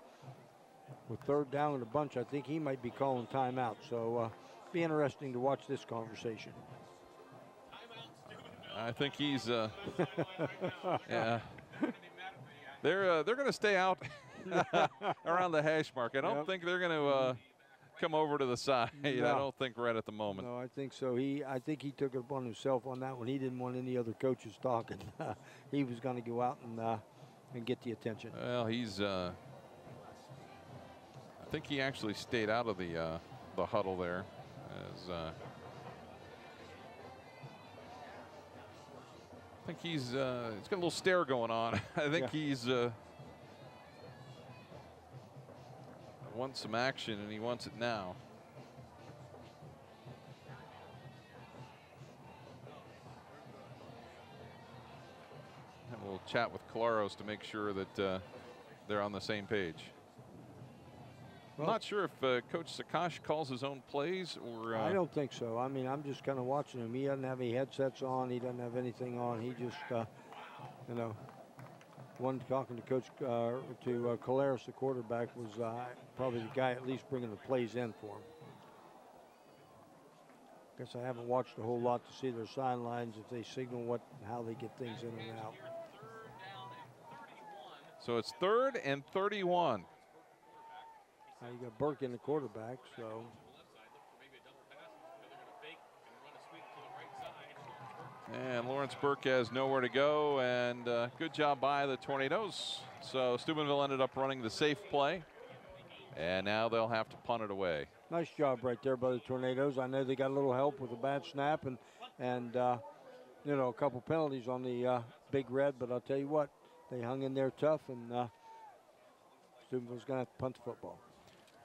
with 3rd down and a bunch, I think he might be calling timeout. So be interesting to watch this conversation. I think he's yeah. They're going to stay out around the hash mark. I don't think they're going to come over to the side. No. I don't think right at the moment. No, I think so. I think he took it upon himself on that one. He didn't want any other coaches talking. He was going to go out and get the attention. Well, he's I think he actually stayed out of the huddle there. As I think he's got a little stare going on. I think he's wants some action, and he wants it now. And we'll chat with Claros to make sure that they're on the same page. Well, I'm not sure if Coach Zuckosh calls his own plays or. I don't think so. I mean, I'm just kind of watching him. He doesn't have any headsets on. He doesn't have anything on. He just, you know. One talking to Coach Colares, the quarterback, was probably the guy at least bringing the plays in for him. Guess I haven't watched a whole lot to see their sidelines, if they signal how they get things in and out. So it's 3rd and 31. Now you got Burke in the quarterback, so. And Lawrence Burke has nowhere to go, and good job by the Tornadoes. So Steubenville ended up running the safe play, and now they'll have to punt it away. Nice job right there by the Tornadoes. I know they got a little help with a bad snap and you know, a couple penalties on the Big Red, but I'll tell you what, they hung in there tough, and Steubenville's going to have to punt the football.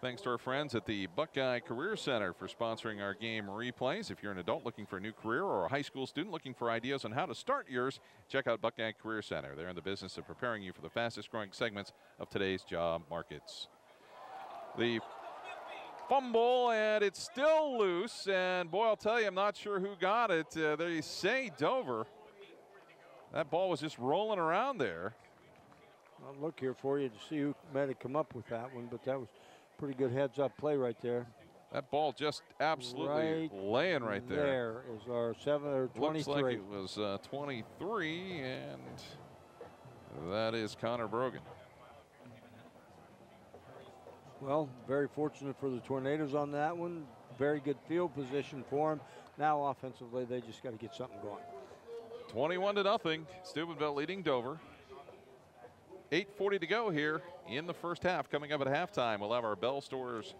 Thanks to our friends at the Buckeye Career Center for sponsoring our game replays. If you're an adult looking for a new career or a high school student looking for ideas on how to start yours, check out Buckeye Career Center. They're in the business of preparing you for the fastest growing segments of today's job markets. The fumble, and it's still loose, and boy, I'll tell you, I'm not sure who got it. They say Dover. That ball was just rolling around there. I'll look here for you to see who might have come up with that one, but that was pretty good heads-up play right there. That ball just absolutely laying right there. There is our 23. Looks like it was 23, and that is Connor Brogan. Well, very fortunate for the Tornadoes on that one. Very good field position for them. Now offensively, they just got to get something going. 21-0, Steubenville leading Dover. 8:40 to go here in the first half. Coming up at halftime, we'll have our Bell Stores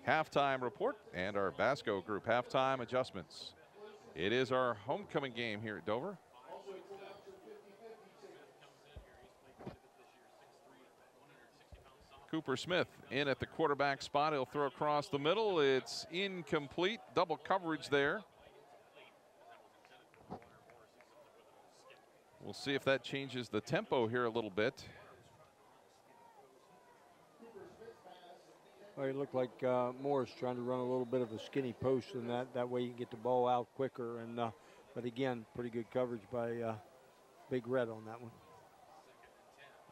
halftime report and our Basco Group halftime adjustments. It is our homecoming game here at Dover. Cooper Smith in at the quarterback spot. He'll throw across the middle. It's incomplete. Double coverage there. We'll see if that changes the tempo here a little bit. Well, it looked like Morris trying to run a little bit of a skinny post, and that way you can get the ball out quicker. And but again, pretty good coverage by Big Red on that one.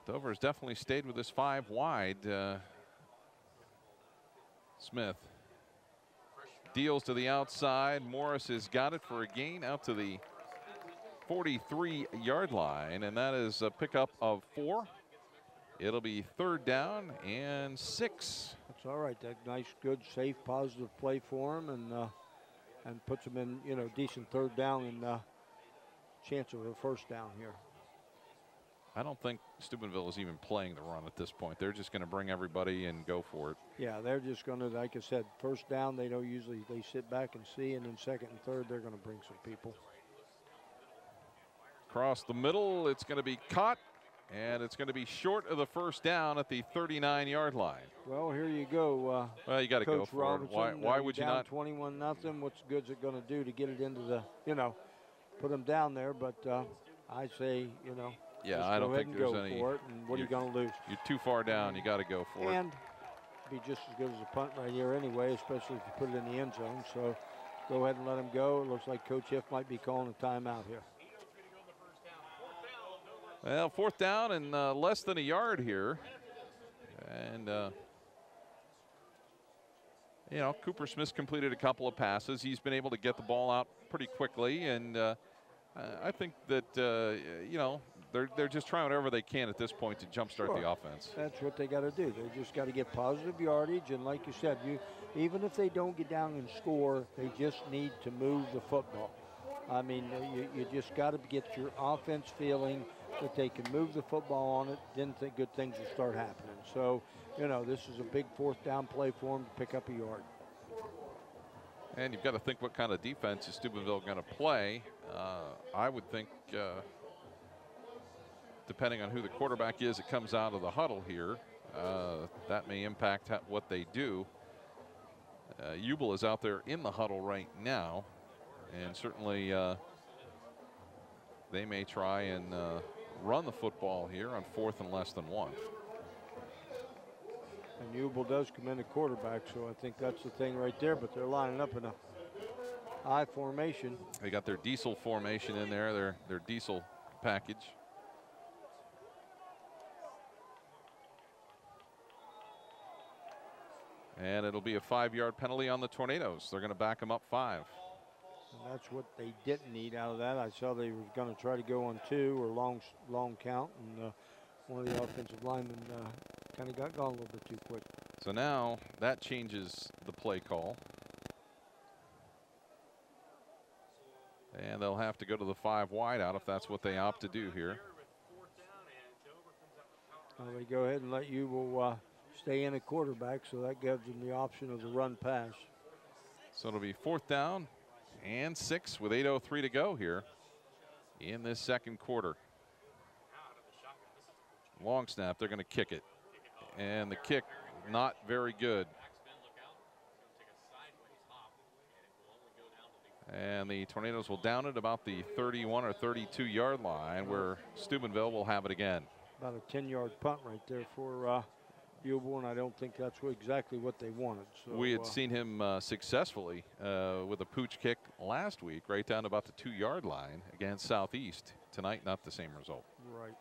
Dover's definitely stayed with this 5 wide. Smith deals to the outside. Morris has got it for a gain out to the 43-yard line, and that is a pickup of 4. It'll be 3rd down and 6. That's all right. That nice, good, safe, positive play for him, and puts him in, you know, decent 3rd down and chance of a 1st down here. I don't think Steubenville is even playing the run at this point. They're just going to bring everybody and go for it. Yeah, they're just going to, like I said, 1st down. They don't usually, they sit back and see, and then 2nd and 3rd, they're going to bring some people. Across the middle, it's going to be caught. And it's going to be short of the 1st down at the 39-yard line. Well, here you go. Well, you got to go for it. Why would you not? 21-0. What's good's it going to do to get it into the, you know, put them down there? But I say, you know, yeah, I don't think there's any. For it, and what are you going to lose? You're too far down. You got to go for it. And be just as good as a punt right here anyway, especially if you put it in the end zone. So go ahead and let him go. It looks like Coach Hiff might be calling a timeout here. Well, 4th down and less than a yard here. And, you know, Cooper Smith's completed a couple of passes. He's been able to get the ball out pretty quickly. And I think that, you know, they're just trying whatever they can at this point to jumpstart the offense. That's what they got to do. They just got to get positive yardage. And like you said, even if they don't get down and score, they just need to move the football. I mean, you just got to get your offense feeling that they can move the football on it, then good things will start happening. So, you know, this is a big 4th down play for them to pick up a yard. And you've got to think what kind of defense is Steubenville going to play. I would think, depending on who the quarterback is that comes out of the huddle here, that may impact what they do. Ubel is out there in the huddle right now, and certainly they may try and run the football here on 4th and less than 1. And Ubel does come in at quarterback, so I think that's the thing right there. But they're lining up in a I formation. They got their diesel formation in there, their diesel package. And it'll be a 5-yard penalty on the Tornadoes. They're going to back them up 5. And that's what they didn't need out of that. I saw they were going to try to go on 2 or long count, and one of the offensive linemen kind of got gone a little bit too quick. So now that changes the play call. And they'll have to go to the 5 wide out if that's what they opt to do here. Well, they go ahead and let you will stay in a quarterback, so that gives them the option of the run pass. So it'll be 4th down and 6 with 8:03 to go here in this second quarter. Long snap, they're going to kick it. And the kick, not very good. And the Tornadoes will down it about the 31 or 32-yard line, where Steubenville will have it again. About a 10-yard punt right there for Buell, and I don't think that's exactly what they wanted. So, we had seen him successfully with a pooch kick last week, right down about the 2-yard line against Southeast. Tonight, not the same result. Right.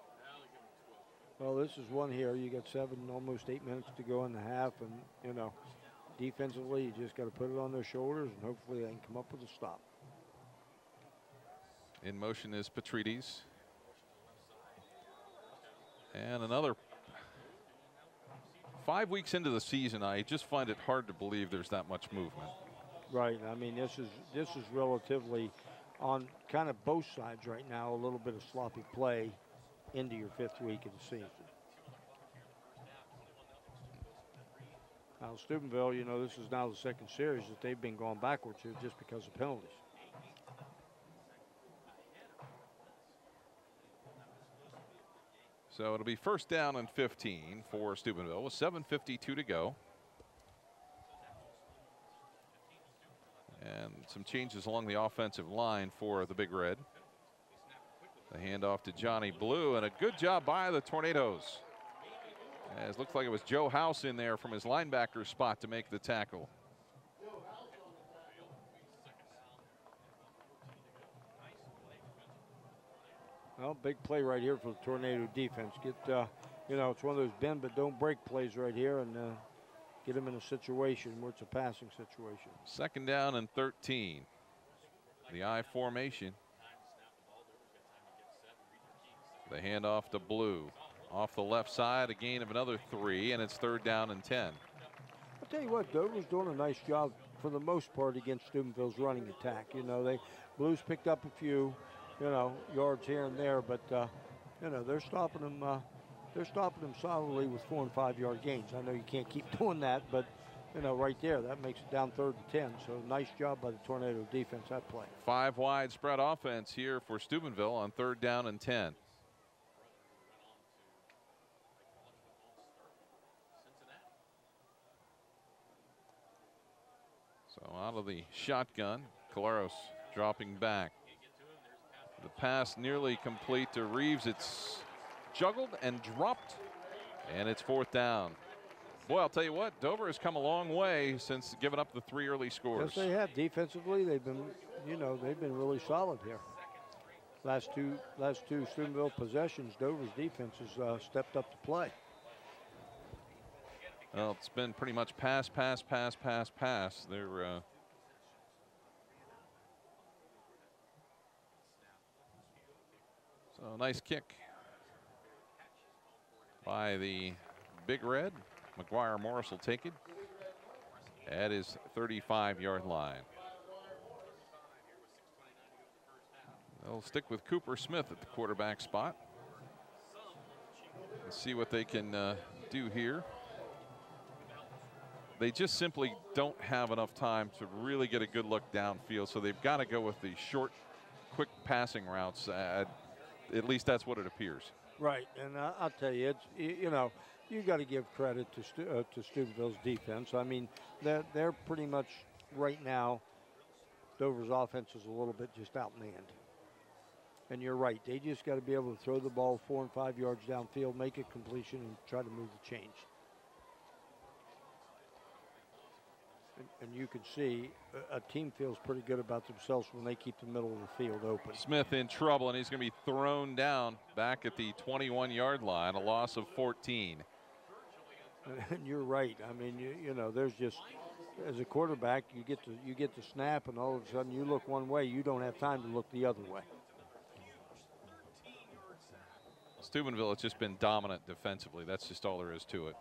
Well, this is one here. You got 7, almost 8 minutes to go in the half, and, you know, defensively, you just got to put it on their shoulders, and hopefully they can come up with a stop. In motion is Petrides. And another 5 weeks into the season, I just find it hard to believe there's that much movement. Right. I mean, this is relatively on kind of both sides right now, a little bit of sloppy play into your 5th week of the season. Now, Steubenville, you know, this is now the 2nd series that they've been going backwards here just because of penalties. So it'll be 1st down and 15 for Steubenville with 7:52 to go. And some changes along the offensive line for the Big Red. The handoff to Johnny Blue, and a good job by the Tornadoes. As looks like it was Joe House in there from his linebacker spot to make the tackle. Well, big play right here for the Tornado defense. Get, you know, it's one of those bend but don't break plays right here, and get them in a situation where it's a passing situation. 2nd down and 13. The I formation. The handoff to Blue. Off the left side, a gain of another 3, and it's 3rd down and 10. I'll tell you what, Dover's doing a nice job for the most part against Steubenville's running attack. You know, Blues picked up a few, you know, yards here and there, but you know, they're stopping them. They're stopping them solidly with 4- and 5-yard gains. I know you can't keep doing that, but you know, right there, that makes it down 3rd and 10. So nice job by the Tornado defense that play. 5 wide spread offense here for Steubenville on 3rd down and 10. So out of the shotgun, Caleros dropping back. The pass nearly complete to Reeves. It's juggled and dropped, and it's 4th down. Boy, I'll tell you what, Dover has come a long way since giving up the 3 early scores. Yes, they have. Defensively, they've been, you know, they've been really solid here. Last two Steubenville possessions, Dover's defense has stepped up to play. Well, it's been pretty much pass, pass, pass, pass, pass. They're so nice kick by the Big Red. McGuire Morris will take it at his 35-yard line. They'll stick with Cooper Smith at the quarterback spot. Let's see what they can do here. They just simply don't have enough time to really get a good look downfield, so they've got to go with the short, quick passing routes. At least that's what it appears. Right, and I'll tell you, it's, you know, you got to give credit to Steubenville's defense. I mean, they're pretty much right now. Dover's offense is a little bit just outmanned. And you're right, they just got to be able to throw the ball 4 and 5 yards downfield, make a completion, and try to move the change. And you can see a team feels pretty good about themselves when they keep the middle of the field open. Smith in trouble, and he's going to be thrown down back at the 21-yard line, a loss of 14. And you're right. I mean, you know, there's just, as a quarterback, you get the snap, and all of a sudden you look one way, you don't have time to look the other way. Steubenville has just been dominant defensively. That's just all there is to it.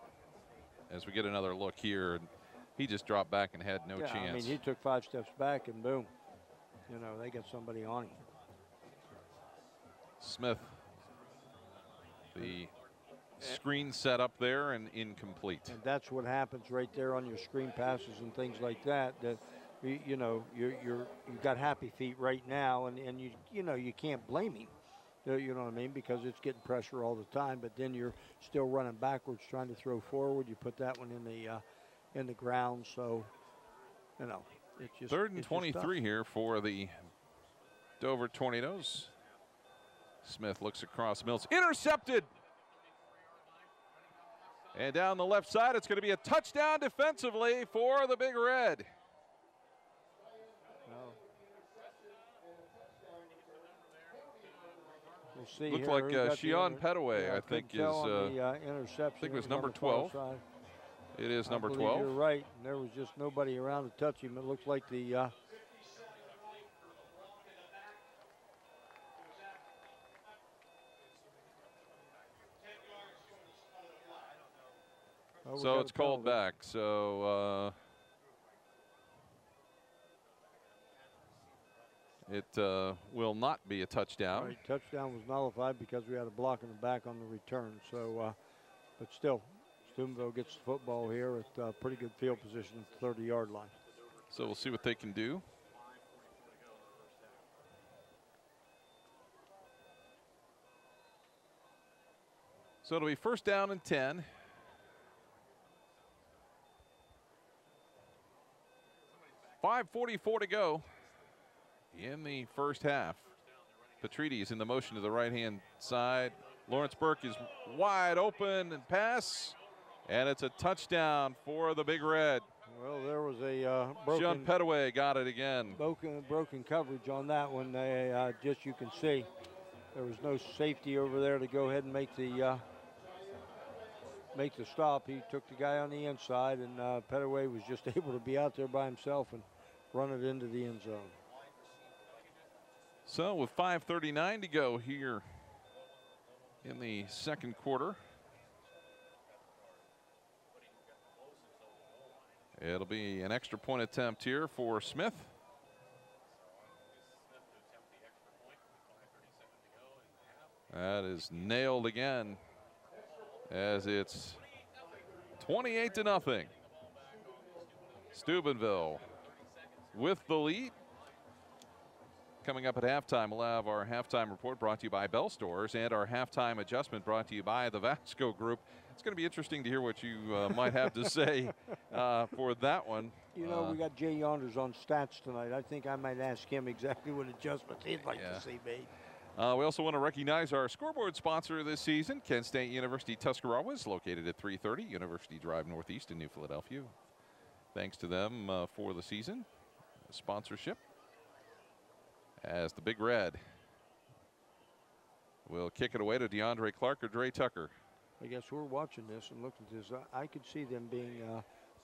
As we get another look here, he just dropped back and had no chance. I mean, he took 5 steps back and boom. You know, they got somebody on him. Smith, the screen set up there and incomplete. And that's what happens right there on your screen passes and things like that. That you know, you've got happy feet right now, and you know, you can't blame him. You know what I mean? Because it's getting pressure all the time. But then you're still running backwards, trying to throw forward. You put that one in the ground. So, you know, it's just 3rd and it's 23 here for the Dover Tornadoes. Smith looks across Mills, intercepted. And down the left side, it's going to be a touchdown defensively for the Big Red. We'll see. Looks here. like Shion Petaway, yeah, I think, is. Interception. I think it was on number the far 12. side. It is number I believe 12. You're right. There was just nobody around to touch him. It looks like the. So it's called back. So it will not be a touchdown. Right, touchdown was nullified because we had a block in the back on the return. So, but still, Steubenville gets the football here at pretty good field position at the 30-yard line. So we'll see what they can do. So it'll be 1st down and 10. .544 to go in the first half. Petrides in the motion to the right-hand side. Lawrence Burke is wide open and pass, and it's a touchdown for the Big Red. Well, there was a Sean Petaway got it again. Broken coverage on that one. They just, you can see there was no safety over there to go ahead and make the stop. He took the guy on the inside, and Petaway was just able to be out there by himself and run it into the end zone. So with 5:39 to go here in the second quarter, it'll be an extra point attempt here for Smith. That is nailed again, as it's 28-0. Steubenville with the lead. Coming up at halftime, we'll have our halftime report brought to you by Bell Stores and our halftime adjustment brought to you by the Vasco Group. It's going to be interesting to hear what you might have to say for that one. You know, we got Jay Yonders on stats tonight. I think I might ask him exactly what adjustments he'd like to see made. We also want to recognize our scoreboard sponsor this season, Kent State University Tuscarawas, is located at 330 University Drive Northeast in New Philadelphia. Thanks to them for the season sponsorship. As the Big Red will kick it away to DeAndre Clark or Dre Tucker. I guess we're watching this and looking at this. I could see them being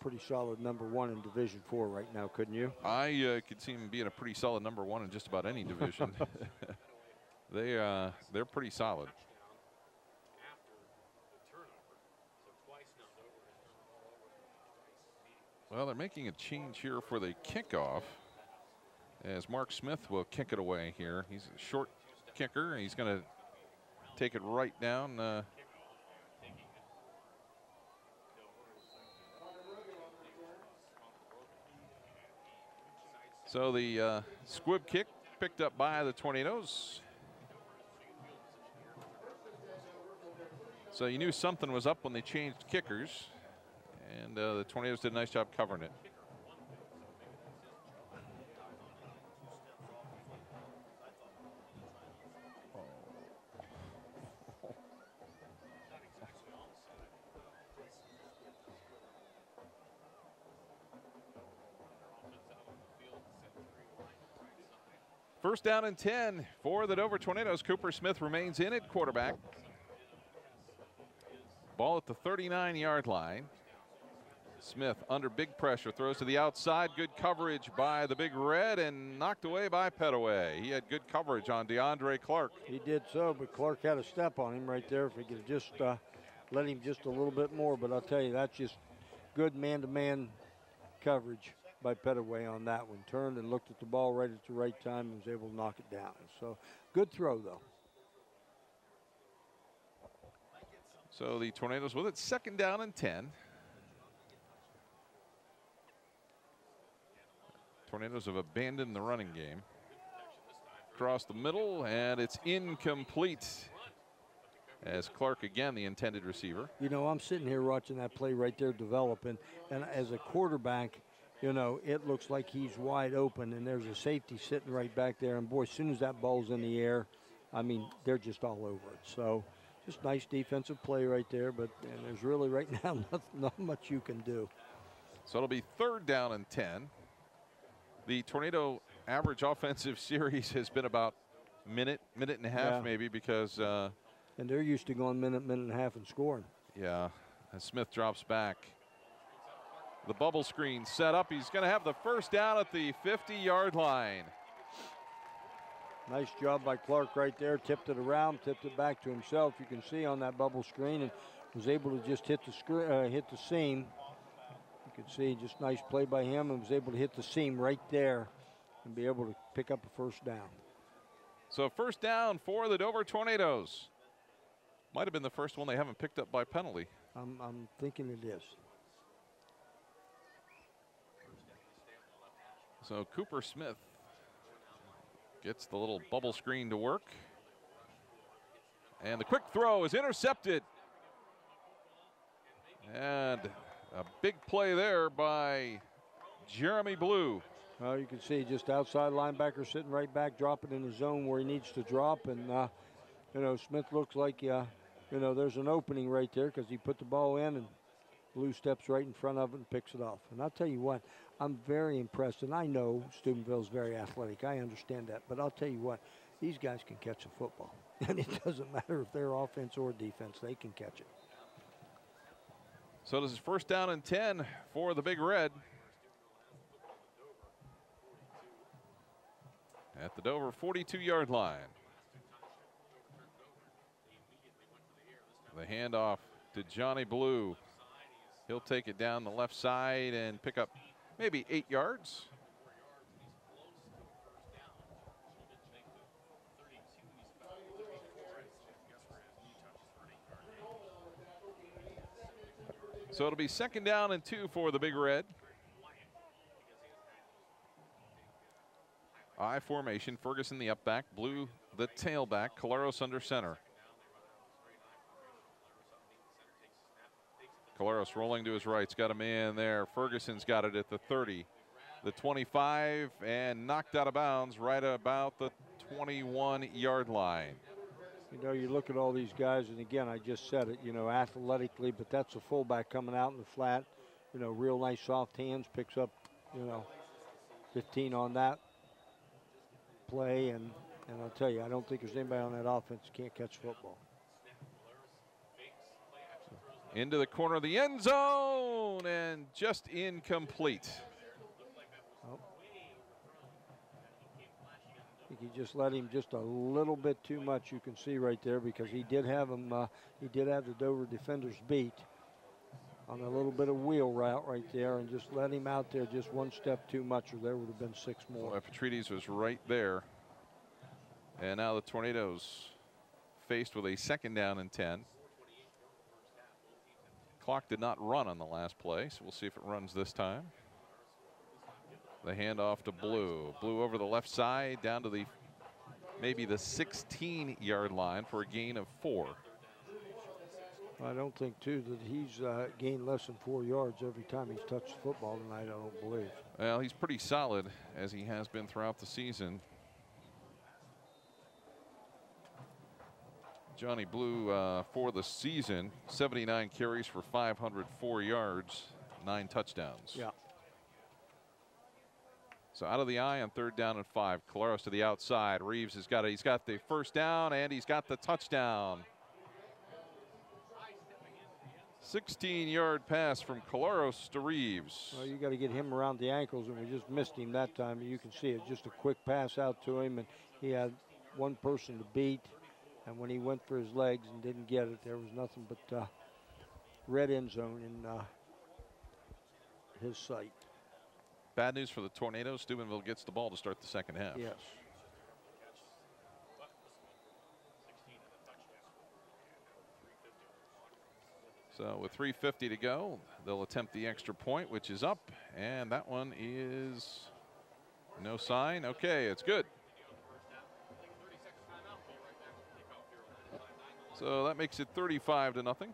pretty solid #1 in Division IV right now, couldn't you? I could see them being a pretty solid #1 in just about any division. They're pretty solid. Well, they're making a change here for the kickoff, as Mark Smith will kick it away here. He's a short kicker. He's going to take it right down. So the squib kick picked up by the Tornadoes. So you knew something was up when they changed kickers, and the Tornadoes did a nice job covering it. First down and 10 for the Dover Tornadoes. Cooper Smith remains in at quarterback. Ball at the 39-yard line. Smith under big pressure, throws to the outside. Good coverage by the Big Red and knocked away by Petaway. He had good coverage on DeAndre Clark. He did so, but Clark had a step on him right there. If he could just let him just a little bit more. But I'll tell you, that's just good man-to-man coverage. by Petaway on that one. Turned and looked at the ball right at the right time and was able to knock it down. So good throw, though. So the Tornadoes with it, 2nd down and 10. Tornadoes have abandoned the running game. Across the middle, and it's incomplete. As Clark, again, the intended receiver. You know, I'm sitting here watching that play right there develop, and as a quarterback, you know, it looks like he's wide open, and there's a safety sitting right back there. And, boy, as soon as that ball's in the air, I mean, they're just all over it. So just nice defensive play right there, but there's really right now not much you can do. So it'll be 3rd down and 10. The Tornado average offensive series has been about minute and a half, maybe, because and they're used to going minute and a half and scoring. Yeah, as Smith drops back. The bubble screen set up. He's going to have the 1st down at the 50-yard line. Nice job by Clark right there. Tipped it around, tipped it back to himself. You can see on that bubble screen, and was able to just hit the seam. You can see just nice play by him, and was able to hit the seam right there and be able to pick up a 1st down. So 1st down for the Dover Tornadoes. Might have been the first one they haven't picked up by penalty. I'm thinking it is. So Cooper Smith gets the little bubble screen to work. And the quick throw is intercepted. And a big play there by Jeremy Blue. Well, you can see just outside linebacker sitting right back, dropping in the zone where he needs to drop. And, you know, Smith looks like, you know, there's an opening right there because he put the ball in, and Blue steps right in front of it and picks it off. And I'll tell you what, I'm very impressed. And I know Steubenville's very athletic. I understand that. But I'll tell you what, these guys can catch a football. And it doesn't matter if they're offense or defense. They can catch it. So this is 1st down and 10 for the Big Red. At the Dover 42-yard line. The handoff to Johnny Blue. He'll take it down the left side and pick up maybe 8 yards. So it'll be 2nd down and 2 for the Big Red. I formation, Ferguson the up back, Blue the tailback, Caleros under center. Caleros rolling to his right, he's got a man there. Ferguson's got it at the 30, the 25, and knocked out of bounds right about the 21-yard line. You know, you look at all these guys, and again, I just said it, you know, athletically, but that's a fullback coming out in the flat. You know, real nice soft hands, picks up, you know, 15 on that play, and I'll tell you, I don't think there's anybody on that offense that can't catch football. Into the corner of the end zone, and just incomplete. Oh. I think he just let him just a little bit too much, you can see right there, because he did have him, he did have the Dover defenders beat on a little bit of wheel route right there, and just let him out there just one step too much, or there would have been 6 more. Well, Petrides was right there. And now the Tornadoes faced with a 2nd down and 10. Clock did not run on the last play, so we'll see if it runs this time. The handoff to Blue. Blue over the left side, down to the maybe the 16-yard line for a gain of 4. I don't think, too, that he's gained less than 4 yards every time he's touched the football tonight, I don't believe. Well, he's pretty solid, as he has been throughout the season. Johnny Blue for the season, 79 carries for 504 yards, 9 touchdowns. Yeah. So out of the eye on 3rd down and 5. Caleros to the outside. Reeves has got it. He's got the 1st down, and he's got the touchdown. 16-yard pass from Caleros to Reeves. Well, you got to get him around the ankles, and we just missed him that time. You can see it, just a quick pass out to him, and he had one person to beat. And when he went for his legs and didn't get it, there was nothing but red end zone in his sight. Bad news for the Tornadoes. Steubenville gets the ball to start the second half. Yes. So with 3:50 to go, they'll attempt the extra point, which is up, and that one is no sign. Okay, it's good. So that makes it 35-0.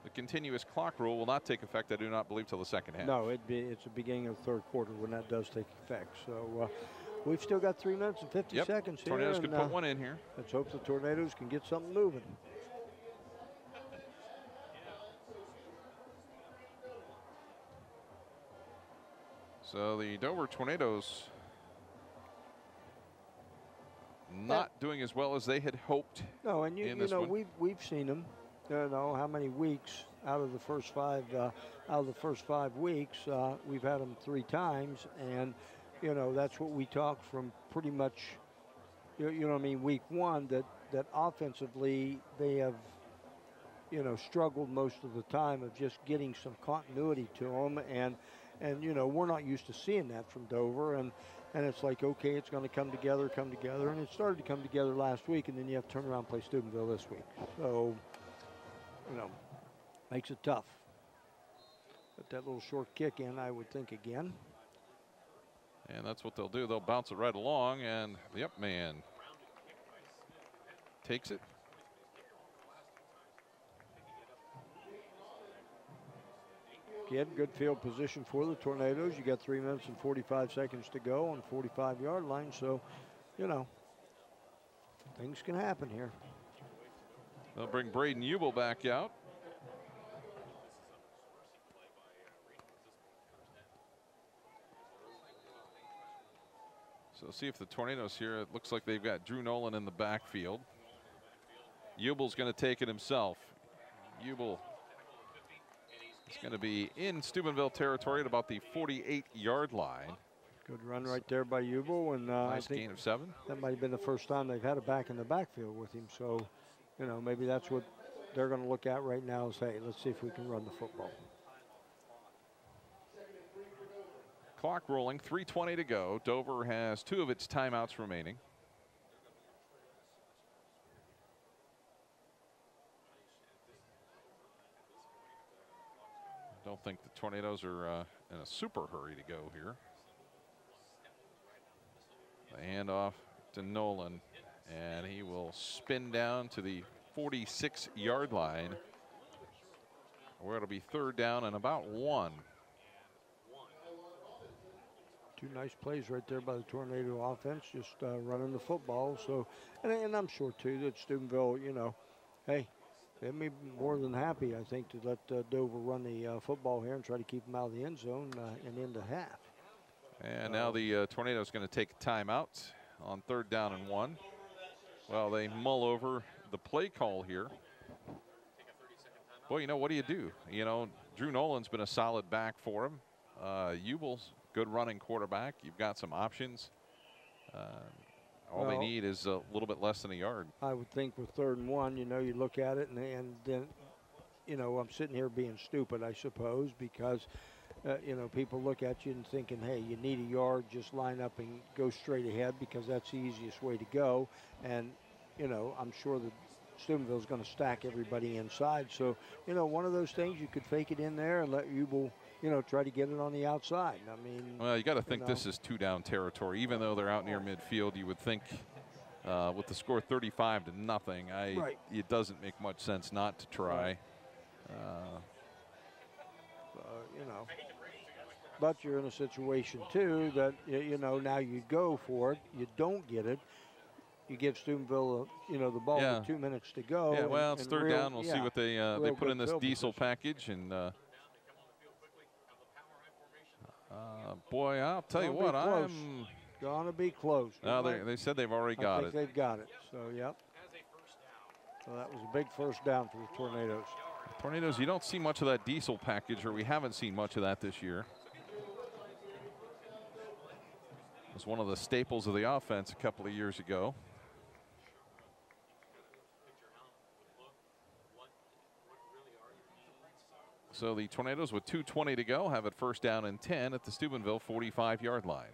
The continuous clock rule will not take effect, I do not believe, till the second half. No, it's the beginning of the third quarter when that does take effect. So we've still got 3 minutes and 50 seconds here. Tornadoes could put one in here. Let's hope the Tornadoes can get something moving. So the Dover Tornadoes not doing as well as they had hoped. No, and you know we've seen them. You know how many weeks out of the first 5 weeks we've had them 3 times, and you know that's what we talked from pretty much. You know what I mean, week 1 that offensively they have struggled most of the time of just getting some continuity to them, and you know we're not used to seeing that from Dover, and it's like, okay, it's going to come together, and it started to come together last week, and then you have to turn around and play Steubenville this week. So, you know, makes it tough. Put that little short kick in, I would think, again. And that's what they'll do. They'll bounce it right along, and the up man takes it. Again, good field position for the Tornadoes. You got 3 minutes and 45 seconds to go on the 45-yard line, so, you know, things can happen here. They'll bring Braden Ubel back out. So see if the Tornadoes here, it looks like they've got Drew Nolan in the backfield. Ubel's going to take it himself. Ubel is going to be in Steubenville territory at about the 48-yard line. Good run right there by Ubel, and nice I think gain of 7. That might have been the first time they've had a back in the backfield with him. So, you know, maybe that's what they're going to look at right now is, hey, let's see if we can run the football. Clock rolling, 3:20 to go. Dover has 2 of its timeouts remaining. Don't think the Tornadoes are in a super hurry to go here. The handoff to Nolan, and he will spin down to the 46-yard line, where it'll be 3rd down and about 1. 2 nice plays right there by the Tornado offense, just running the football. So, and I'm sure too that Steubenville, you know, hey, they may be more than happy, I think, to let Dover run the football here and try to keep them out of the end zone and into half. And now the Tornadoes going to take a timeout on 3rd down and 1. Well, they mull over the play call here. Well, you know, what do? You know, Drew Nolan's been a solid back for him. Ubel's good running quarterback. You've got some options. All they need is a little bit less than a yard. I would think with 3rd and 1, you know, you look at it and then, you know, I'm sitting here being stupid, I suppose, because, you know, people look at you and thinking, hey, you need a yard, just line up and go straight ahead because that's the easiest way to go. And, you know, I'm sure that Steubenville's going to stack everybody inside. So, you know, one of those things, you could fake it in there and let Ubel, you know, try to get it on the outside. I mean, well, you got to think this is 2-down territory. Even though they're out near midfield, you would think with the score 35-0, it doesn't make much sense not to try. You know, but you're in a situation too that you know now you go for it, you don't get it. You give Steubenville, you know, the ball with 2 minutes to go. Yeah, well, it's 3rd down. We'll see what they put in this diesel package, and boy, I'll tell you what, I'm gonna be close. No, they said they've already got it. They've got it. So yep. So that was a big 1st down for the Tornadoes. Tornadoes, you don't see much of that diesel package, or we haven't seen much of that this year. It was one of the staples of the offense a couple of years ago. So the Tornadoes with 2:20 to go have it first down and 10 at the Steubenville 45-yard line.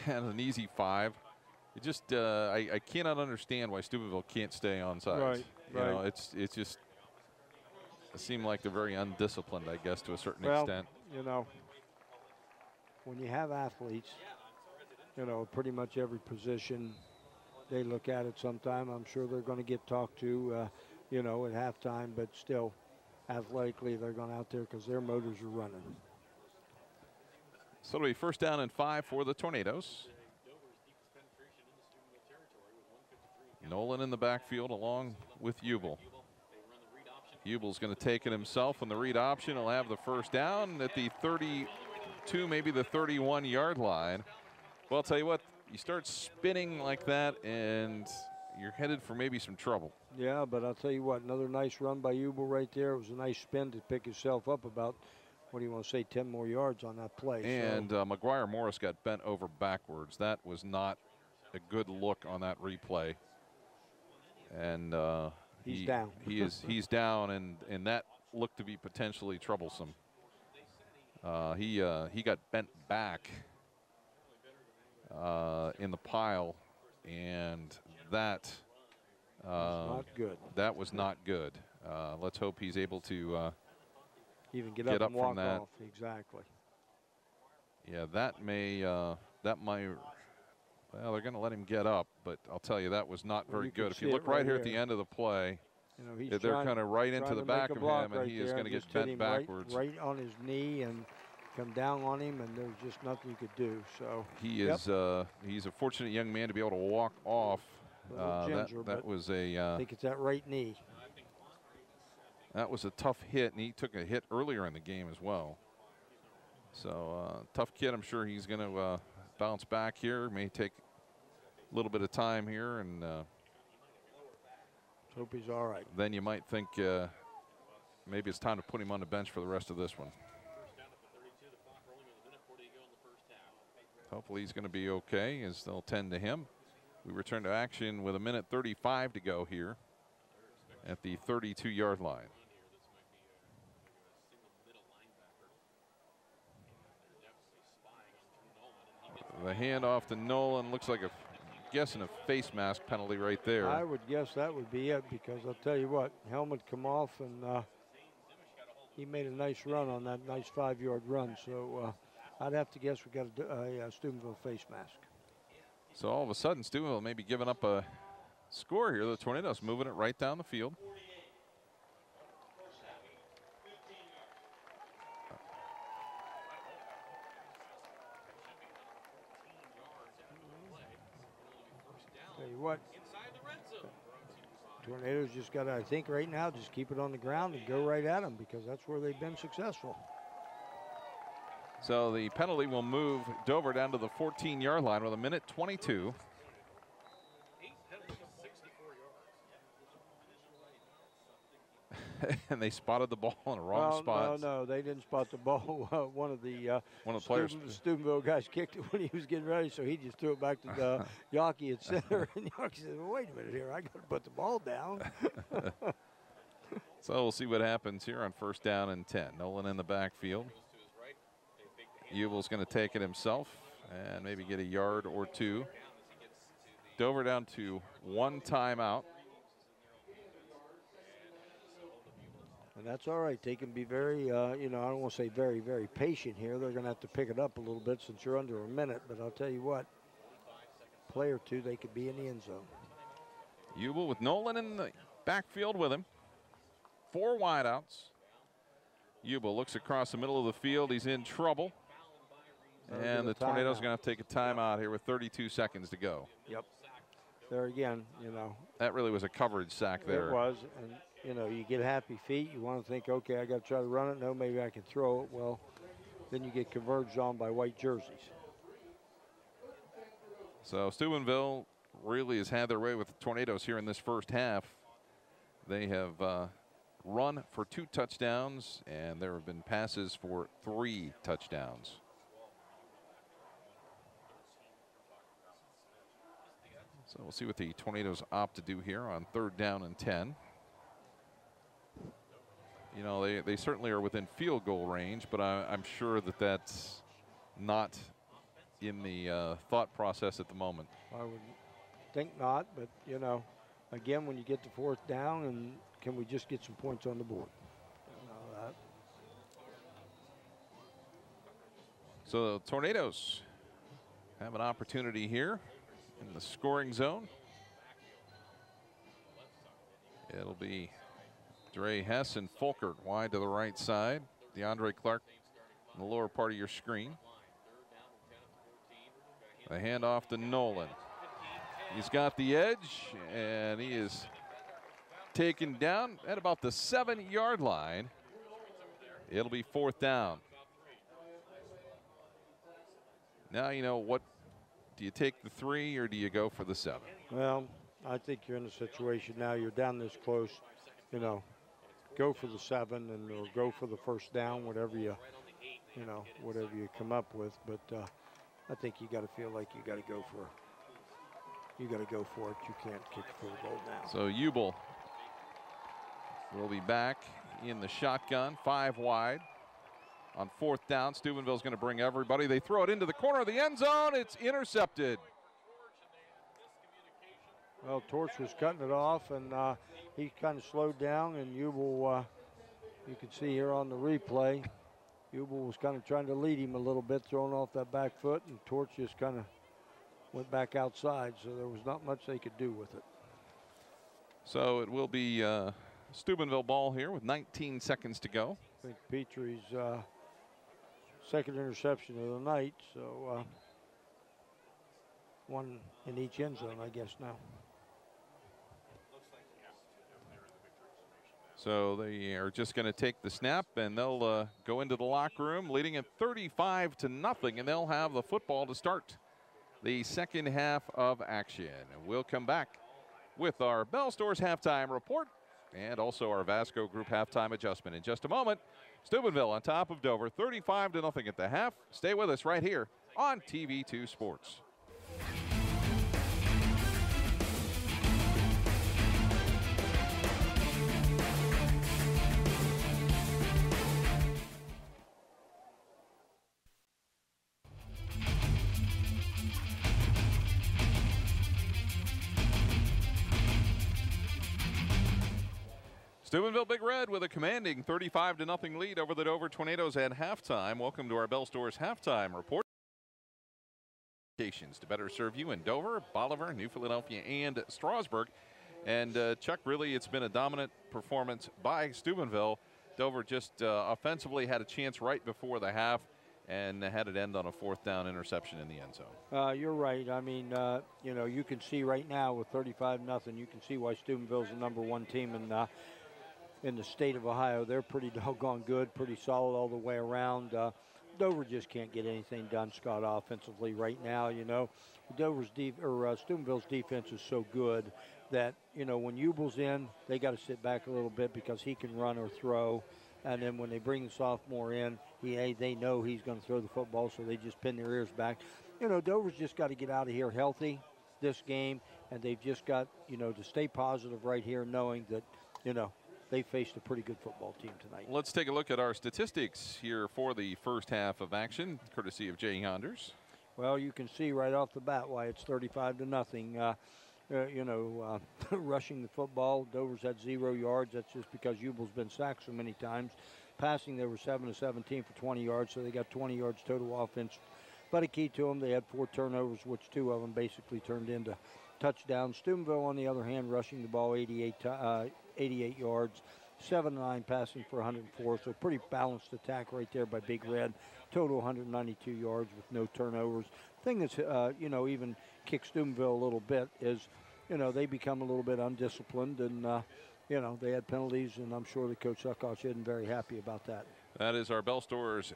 And an easy 5. It just I cannot understand why Steubenville can't stay on sides. Right, You know, it's just it seemed like they're very undisciplined, I guess, to a certain extent. You know, when you have athletes, you know, pretty much every position, they look at it sometime. I'm sure they're going to get talked to, you know, at halftime, but still, athletically, they're going out there because their motors are running. So it'll be first down and 5 for the Tornadoes. Nolan in the backfield along with Ubel. Ubel's going to take it himself on the read option. He'll have the first down at the 32, maybe the 31-yard line. Well, I'll tell you what, you start spinning like that and you're headed for maybe some trouble. Yeah, but I'll tell you what, another nice run by Ubel right there. It was a nice spin to pick himself up about, what do you want to say, 10 more yards on that play. And McGuire Morris got bent over backwards. That was not a good look on that replay. And he's down. he's down, and that looked to be potentially troublesome. He got bent back in the pile, and that not good. That was not good. Let's hope he's able to even get up and walk from that. off. Exactly. Yeah, that might. Well, they're going to let him get up, but I'll tell you, that was not very good. If you look right here at the end of the play, you know, they're kind of right into the back of him, and he is going to get bent backwards. Right on his knee and come down on him, and there's just nothing you could do. So he is he's a fortunate young man to be able to walk off. That was a I think it's that right knee. That was a tough hit, and he took a hit earlier in the game as well. So tough kid. I'm sure he's going to bounce back here. May take a little bit of time here, and hope he's all right. Then you might think maybe it's time to put him on the bench for the rest of this one. Hopefully he's going to be okay, as they'll tend to him. We return to action with 1:35 to go here at the 32-yard line. The handoff to Nolan looks like guessing a face mask penalty right there. I would guess that would be it, because I'll tell you what, helmet come off, and he made a nice run on that nice 5-yard run. So I'd have to guess we got a Steubenville face mask. So all of a sudden, Steubenville may be giving up a score here. The Tornadoes moving it right down the field. Tell you what, Tornadoes just got to, I think right now, just keep it on the ground and go right at them, because that's where they've been successful. So the penalty will move Dover down to the 14-yard line with 1:22. And they spotted the ball in the wrong spot. No, they didn't spot the ball. One of the players, Steubenville guys, kicked it when he was getting ready, so he just threw it back to Yawkey at center. And Yawkey said, well, wait a minute here, I got to put the ball down. So we'll see what happens here on first down and 10. Nolan in the backfield. Ubel's going to take it himself and maybe get a yard or two. Dover down to 1 timeout. And that's all right. They can be very, you know, I don't want to say very, very patient here. They're going to have to pick it up a little bit since you're under a minute. But I'll tell you what, play or two, they could be in the end zone. Ubel with Nolan in the backfield with him. 4 wideouts. Ubel looks across the middle of the field. He's in trouble. And the Tornadoes are going to have to take a timeout here with 32 seconds to go. Yep. There again, you know. That really was a coverage sack there. It was. And, you know, you get happy feet. You want to think, okay, I got to try to run it. No, maybe I can throw it. Well, then you get converged on by white jerseys. So Steubenville really has had their way with the Tornadoes here in this first half. They have run for 2 touchdowns, and there have been passes for 3 touchdowns. So we'll see what the Tornadoes opt to do here on 3rd down and 10. You know, they certainly are within field goal range, but I'm sure that that's not in the thought process at the moment. I would think not, but, you know, again, when you get to 4th down, and can we just get some points on the board? You know, So the Tornadoes have an opportunity here in the scoring zone. It'll be Dre Hess and Folkert wide to the right side. DeAndre Clark in the lower part of your screen. The handoff to Nolan. He's got the edge, and he is taken down at about the 7-yard line. It'll be 4th down. Now you know what. Do you take the 3 or do you go for the 7? well, I think you're in a situation now, you're down this close, you know, go for the 7 and or go for the 1st down, whatever you know, whatever you come up with. But I think you got to feel like you got to go for it. You can't kick a field goal now. So Ubel will be back in the shotgun, 5 wide. On 4th down, Steubenville's going to bring everybody. They throw it into the corner of the end zone. It's intercepted. Well, Torch was cutting it off, and he kind of slowed down, and Ubel, you can see here on the replay, Ubel was kind of trying to lead him a little bit, throwing off that back foot, and Torch just kind of went back outside, so there was not much they could do with it. So it will be Steubenville ball here with 19 seconds to go. I think Petrie's 2nd interception of the night, so one in each end zone, I guess, now. So they are just going to take the snap, and they'll go into the locker room leading it 35-0, and they'll have the football to start the 2nd half of action. And we'll come back with our Bell Stores halftime report and also our Vasco Group halftime adjustment in just a moment. Steubenville on top of Dover, 35-0 at the half. Stay with us right here on TV2 Sports. Steubenville Big Red with a commanding 35-0 lead over the Dover Tornadoes at halftime. Welcome to our Bell Stores halftime report. To better serve you in Dover, Bolivar, New Philadelphia, and Strasburg. And Chuck, really, it's been a dominant performance by Steubenville. Dover just offensively had a chance right before the half and had it end on a 4th down interception in the end zone. You're right. I mean, you know, you can see right now with 35-0, you can see why Steubenville's the #1 team in the state of Ohio. They're pretty doggone good, pretty solid all the way around. Dover just can't get anything done, Scott, offensively right now. You know, Steubenville's defense is so good that, you know, when Ubel's in, they got to sit back a little bit because he can run or throw. And then when they bring the sophomore in, they know he's going to throw the football, so they just pin their ears back. You know, Dover's just got to get out of here healthy this game, and they've just got, you know, to stay positive right here, knowing that, you know, they faced a pretty good football team tonight. Let's take a look at our statistics here for the 1st half of action, courtesy of Jay Honders. Well, you can see right off the bat why it's 35-0. You know, rushing the football, Dover's had 0 yards. That's just because Ubel's been sacked so many times. Passing, they were 7 of 17 for 20 yards, so they got 20 yards total offense. But a key to them, they had 4 turnovers, which 2 of them basically turned into touchdowns. Steubenville, on the other hand, rushing the ball 88 yards, 7-9 passing for 104. So pretty balanced attack right there by Big Red. Total 192 yards with no turnovers. Thing that's, you know, even kicks Steubenville a little bit is, you know, they become a little bit undisciplined, and, you know, they had penalties, and I'm sure that Coach Suckosh isn't very happy about that. That is our Bell Stores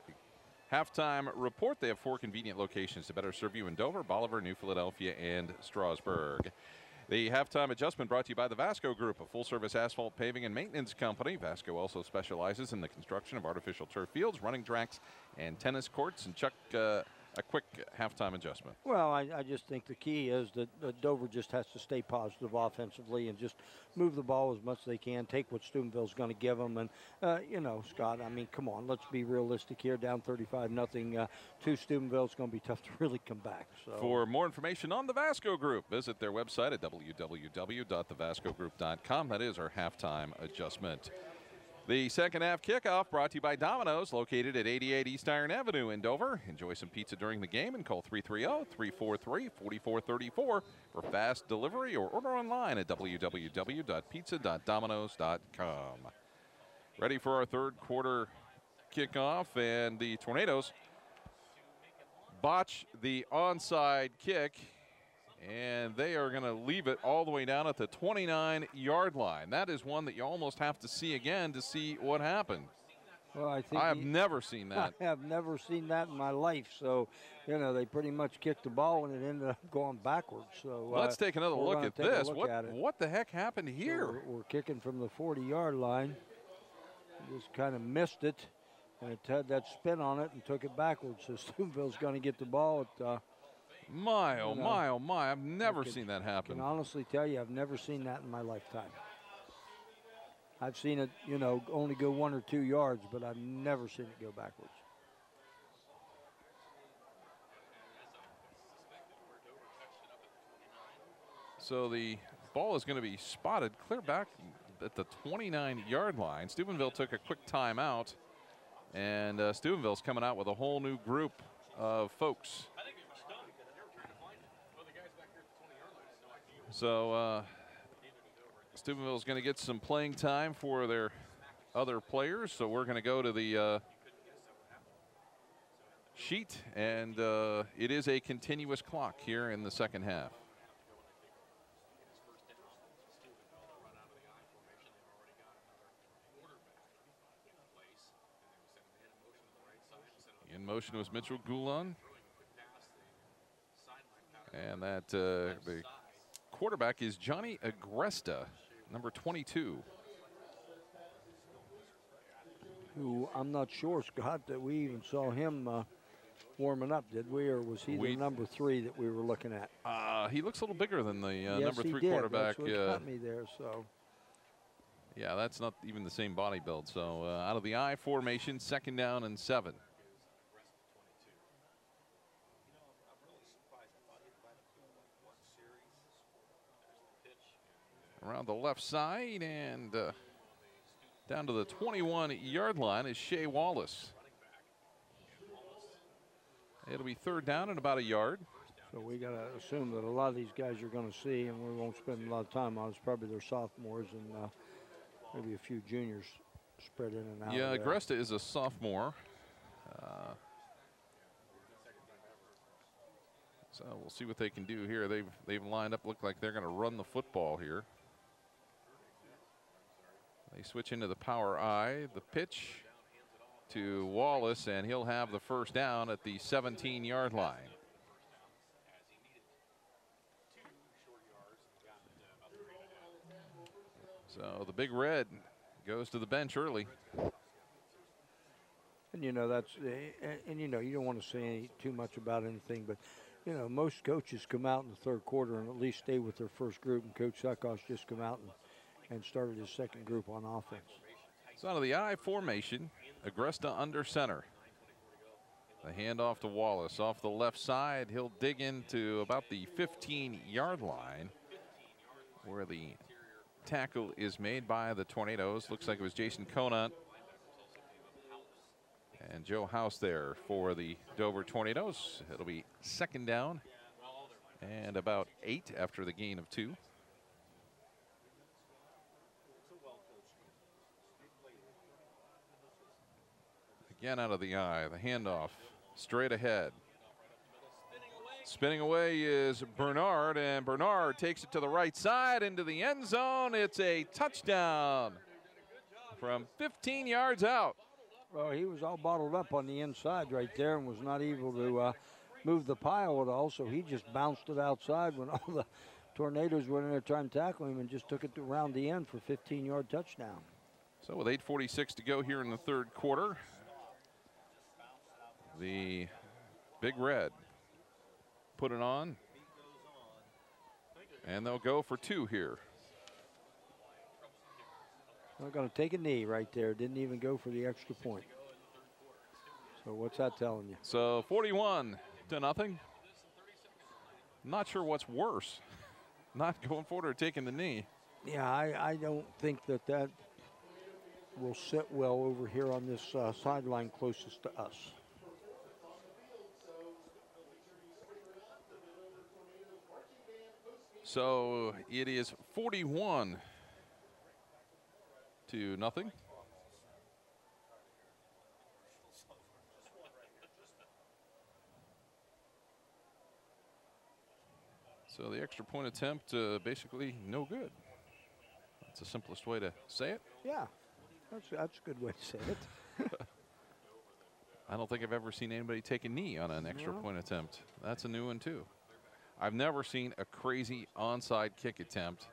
halftime report. They have 4 convenient locations to better serve you in Dover, Bolivar, New Philadelphia, and Strasburg. The halftime adjustment brought to you by the Vasco Group, a full-service asphalt paving and maintenance company. Vasco also specializes in the construction of artificial turf fields, running tracks, and tennis courts. And Chuck, a quick halftime adjustment? Well, I just think the key is that Dover just has to stay positive offensively and just move the ball as much as they can, take what Steubenville's going to give them. And, you know, Scott, I mean, come on, let's be realistic here. Down 35-0 to Steubenville. It's going to be tough to really come back. So. For more information on the Vasco Group, visit their website at www.thevascogroup.com. That is our halftime adjustment. The second half kickoff brought to you by Domino's, located at 88 East Iron Avenue in Dover. Enjoy some pizza during the game and call 330-343-4434 for fast delivery or order online at www.pizza.domino's.com. Ready for our third quarter kickoff, and the Tornadoes botch the onside kick, and they are going to leave it all the way down at the 29-yard line. That is one that you almost have to see again to see what happened. Well, I think I have never seen that. I have never seen that in my life. So, you know, they pretty much kicked the ball and it ended up going backwards. So let's take another look at this. What the heck happened here? So we're kicking from the 40-yard line. Just kind of missed it, and it had that spin on it and took it backwards. So Steubenville's going to get the ball at. My, oh my, I've never seen that happen. I can honestly tell you, I've never seen that in my lifetime. I've seen it, you know, only go 1 or 2 yards, but I've never seen it go backwards. So the ball is going to be spotted clear back at the 29-yard line. Steubenville took a quick timeout, and Steubenville's coming out with a whole new group of folks. So Steubenville's going to get some playing time for their other players. So we're going to go to the sheet, and it is a continuous clock here in the second half. In motion was Mitchell Goulon. And that the quarterback is Johnny Agresta, number 22. Who I'm not sure, Scott, that we even saw him warming up, did we? Or was he the number 3 that we were looking at? He looks a little bigger than the yes, number 3 he did. quarterback. That's what got me there, so. Yeah, that's not even the same body build. So out of the I formation, 2nd down and 7. Around the left side, and down to the 21-yard line is Shea Wallace. It'll be 3rd down and about a yard. So we got to assume that a lot of these guys you're going to see, and we won't spend a lot of time on, it's probably their sophomores and maybe a few juniors spread in and out. Yeah, Agresta is a sophomore. So we'll see what they can do here. They've lined up, look like they're going to run the football here. They switch into the power I. The pitch to Wallace, and he'll have the 1st down at the 17-yard line. So the Big Red goes to the bench early. And you know you know you don't want to say too much about anything, but you know most coaches come out in the 3rd quarter and at least stay with their first group, and Coach Suckoff's just come out and started his 2nd group on offense. So out of the I formation, Agresta under center. The handoff to Wallace off the left side. He'll dig into about the 15-yard line where the tackle is made by the Tornadoes. Looks like it was Jason Conant and Joe House there for the Dover Tornadoes. It'll be 2nd down and about 8 after the gain of 2. Again out of the I, the handoff straight ahead. Spinning away is Bernard, and Bernard takes it to the right side into the end zone. It's a touchdown from 15 yards out. Well, he was all bottled up on the inside right there and was not able to move the pile at all, so he just bounced it outside when all the Tornadoes were in there trying to tackle him and just took it around the end for a 15-yard touchdown. So with 8:46 to go here in the 3rd quarter, the Big Red put it on, and they'll go for 2 here. They're going to take a knee right there. Didn't even go for the extra point. So what's that telling you? So 41-0. Not sure what's worse, not going forward or taking the knee. Yeah, I don't think that will sit well over here on this sideline closest to us. So it is 41-0. So the extra point attempt basically no good. That's the simplest way to say it. Yeah, that's a good way to say it. I don't think I've ever seen anybody take a knee on an extra point attempt. That's a new one too. I've never seen a crazy onside kick attempt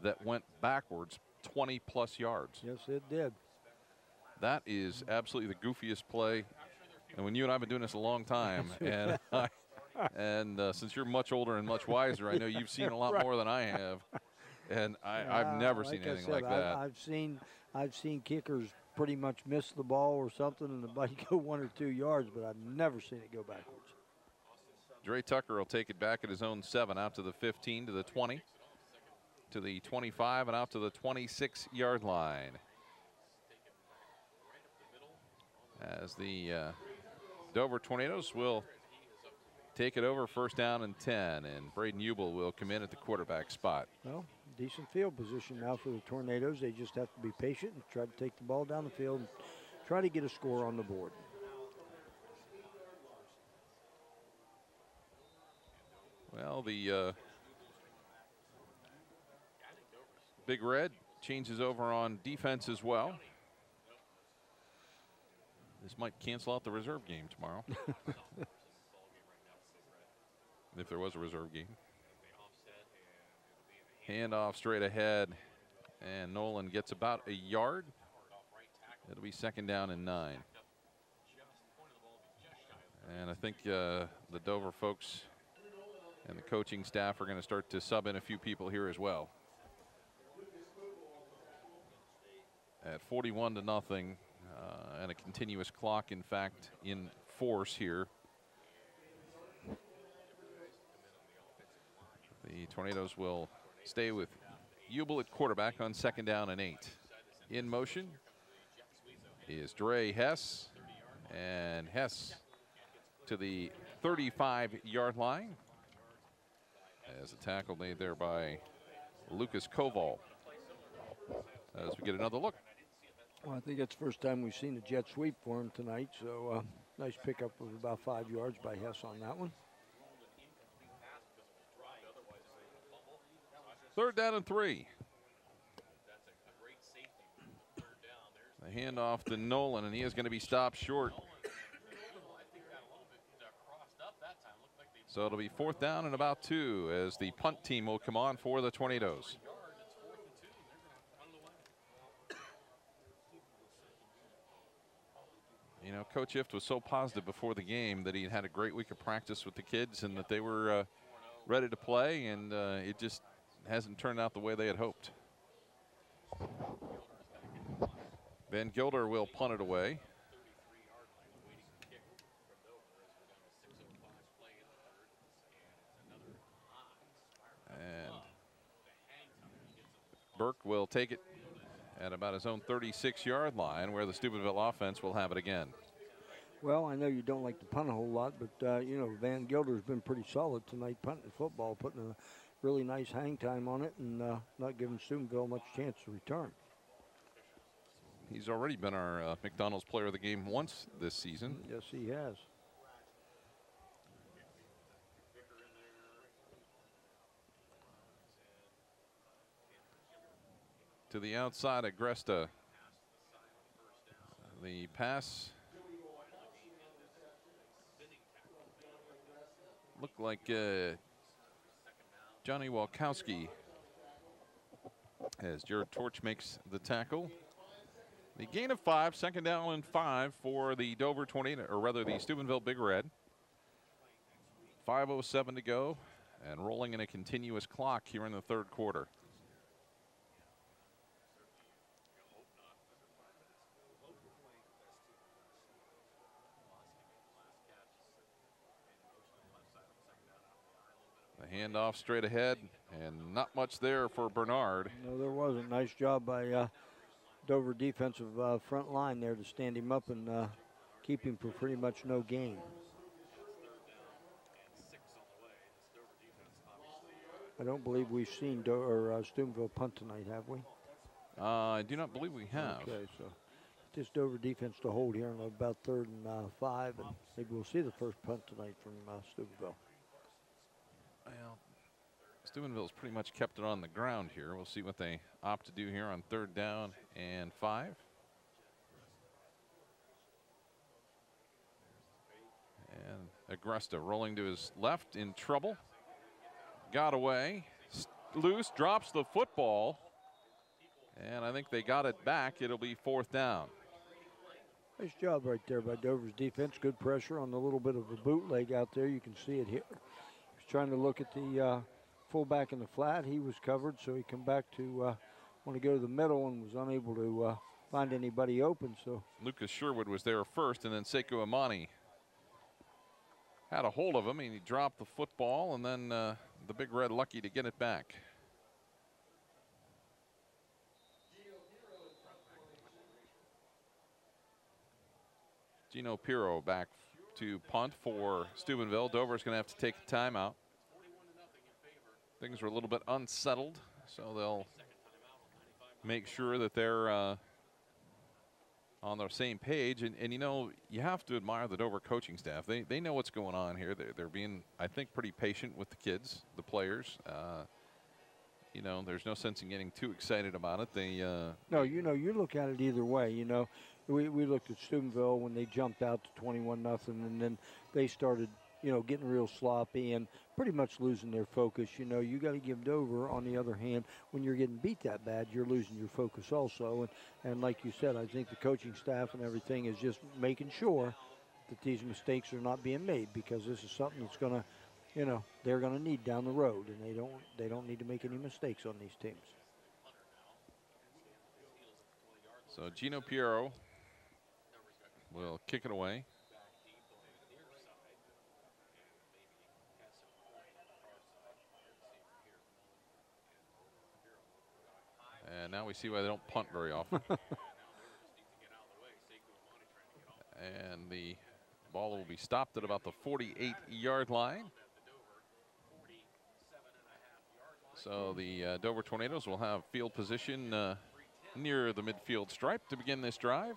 that went backwards 20+ yards. Yes, it did. That is absolutely the goofiest play. And when you and I have been doing this a long time, and since you're much older and much wiser, I know you've seen a lot more than I have. And I've never seen anything like that. I've seen kickers pretty much miss the ball or something and the ball go 1 or 2 yards, but I've never seen it go backwards. Dre Tucker will take it back at his own 7, out to the 15, to the 20, to the 25, and out to the 26-yard line. As the Dover Tornadoes will take it over, 1st down and 10, and Braden Ubel will come in at the quarterback spot. Well, decent field position now for the Tornadoes. They just have to be patient and try to take the ball down the field and try to get a score on the board. Well, the Big Red changes over on defense as well. This might cancel out the reserve game tomorrow. If there was a reserve game. Handoff straight ahead, and Nolan gets about a yard. It'll be 2nd down and 9. And I think the Dover folks and the coaching staff are going to start to sub in a few people here as well. At 41-0, and a continuous clock, in fact, in force here. The Tornadoes will stay with Ubel at quarterback on 2nd down and 8. In motion is Dre Hess, and Hess to the 35-yard line. As a tackle made there by Lucas Koval. As we get another look. Well, I think it's the first time we've seen a jet sweep for him tonight, so nice pickup of about 5 yards by Hess on that one. 3rd down and 3. The handoff to Nolan, and he is going to be stopped short. So it'll be 4th down and about 2 as the punt team will come on for the Tornadoes. You know, Coach Ift was so positive before the game that he had a great week of practice with the kids and that they were ready to play, and it just hasn't turned out the way they had hoped. Van Gilder will punt it away. And Burke will take it at about his own 36-yard line, where the Steubenville offense will have it again. Well, I know you don't like to punt a whole lot, but, you know, Van Gilder's been pretty solid tonight punting the football, putting a really nice hang time on it and not giving Steubenville much chance to return. He's already been our McDonald's player of the game once this season. Yes, he has. To the outside, Agresta. The pass looked like Johnny Walkowski as Jared Torch makes the tackle. The gain of 5, 2nd down and 5 for the Dover Tornado, or rather the Steubenville Big Red. 5:07 to go and rolling in a continuous clock here in the third quarter. The handoff straight ahead, and not much there for Bernard. No, there wasn't. Nice job by Dover defensive front line there to stand him up and keep him for pretty much no gain. I don't believe we've seen Steubenville punt tonight, have we? I do not believe we have. Okay, so just Dover defense to hold here on about 3rd and 5, and maybe we'll see the first punt tonight from Steubenville. Well, Steubenville's pretty much kept it on the ground here. We'll see what they opt to do here on 3rd down and 5. And Agresta rolling to his left in trouble. Got away. Loose, drops the football. And I think they got it back. It'll be 4th down. Nice job right there by Dover's defense. Good pressure on the little bit of a bootleg out there. You can see it here. Trying to look at the fullback in the flat. He was covered, so he come back to want to go to the middle and was unable to find anybody open. So Lucas Sherwood was there first, and then Sekou Imani had a hold of him, and he dropped the football, and then the Big Red lucky to get it back. Gino Pirro back to punt for Steubenville. Dover's going to have to take a timeout. Things are a little bit unsettled, so they'll make sure that they're on the same page. And you know, you have to admire the Dover coaching staff. They know what's going on here. They're being, I think, pretty patient with the kids, the players. You know, there's no sense in getting too excited about it. No, you know, you look at it either way. You know, we looked at Steubenville when they jumped out to 21-0, and then they started, you know, getting real sloppy and pretty much losing their focus. You know, you got to give Dover, on the other hand, when you're getting beat that bad, you're losing your focus also. And like you said, I think the coaching staff and everything is just making sure that these mistakes are not being made, because this is something that's going to, you know, they're going to need down the road, and they don't need to make any mistakes on these teams. So Gino Pirro will kick it away. And now we see why they don't punt very often. And the ball will be stopped at about the 48-yard line. So the Dover Tornadoes will have field position near the midfield stripe to begin this drive.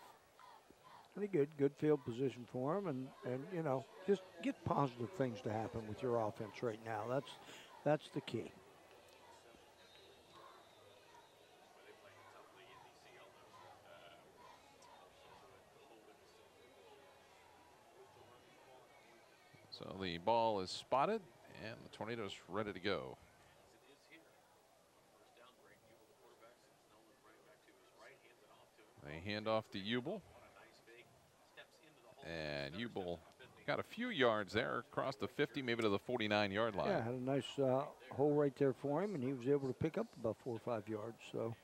Pretty good field position for them, and you know, just get positive things to happen with your offense right now. That's the key. So the ball is spotted, and the Tornadoes ready to go. They hand off to Ubel. And Ubel got a few yards there, across the 50, maybe to the 49-yard line. Yeah, had a nice hole right there for him, and he was able to pick up about 4 or 5 yards. So,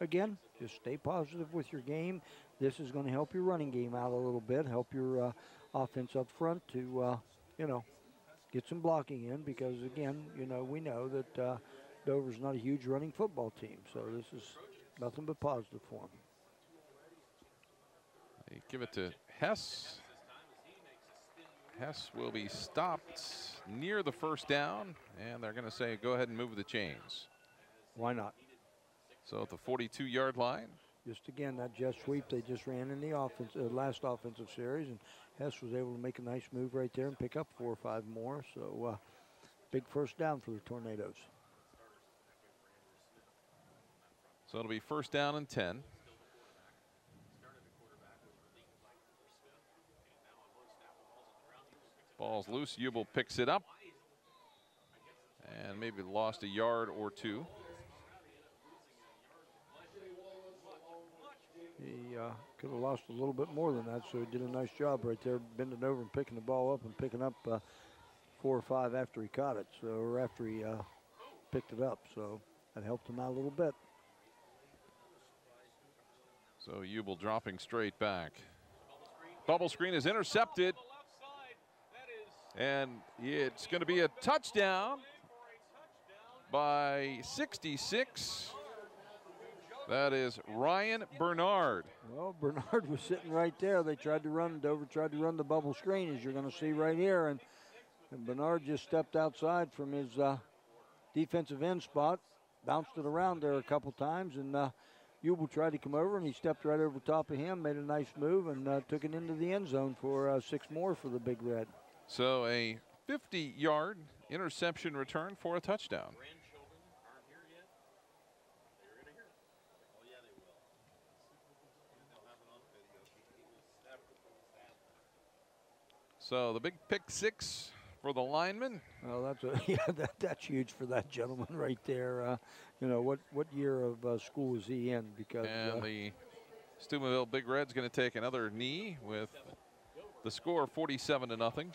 again, just stay positive with your game. This is going to help your running game out a little bit, help your offense up front to, you know, get some blocking in, because, again, you know, we know that Dover's not a huge running football team, so this is nothing but positive for them. They give it to Hess. Hess will be stopped near the first down, and they're going to say, go ahead and move the chains. Why not? So at the 42-yard line. Just again, that jet sweep they just ran in the last offensive series, and Hess was able to make a nice move right there and pick up 4 or 5 more. So big first down for the Tornadoes. So it'll be first down and 10. Ball's loose. Ubel picks it up and maybe lost a yard or two. He could have lost a little bit more than that, so he did a nice job right there, bending over and picking the ball up and picking up 4 or 5 after he caught it, so or after he picked it up. So that helped him out a little bit. So Ubel dropping straight back. Bubble screen is intercepted. And it's going to be a touchdown by 66. That is Ryan Bernard. Well, Bernard was sitting right there. They tried to run, Dover tried to run the bubble screen, as you're going to see right here. And Bernard just stepped outside from his defensive end spot, bounced it around there a couple times, and Ubel tried to come over, and he stepped right over top of him, made a nice move, and took it into the end zone for 6 more for the Big Red. So a 50-yard interception return for a touchdown. So the big pick 6 for the lineman. Well, that's huge for that gentleman right there. You know, what year of school is he in? Because and the Steubenville Big Red's going to take another knee with the score 47-0.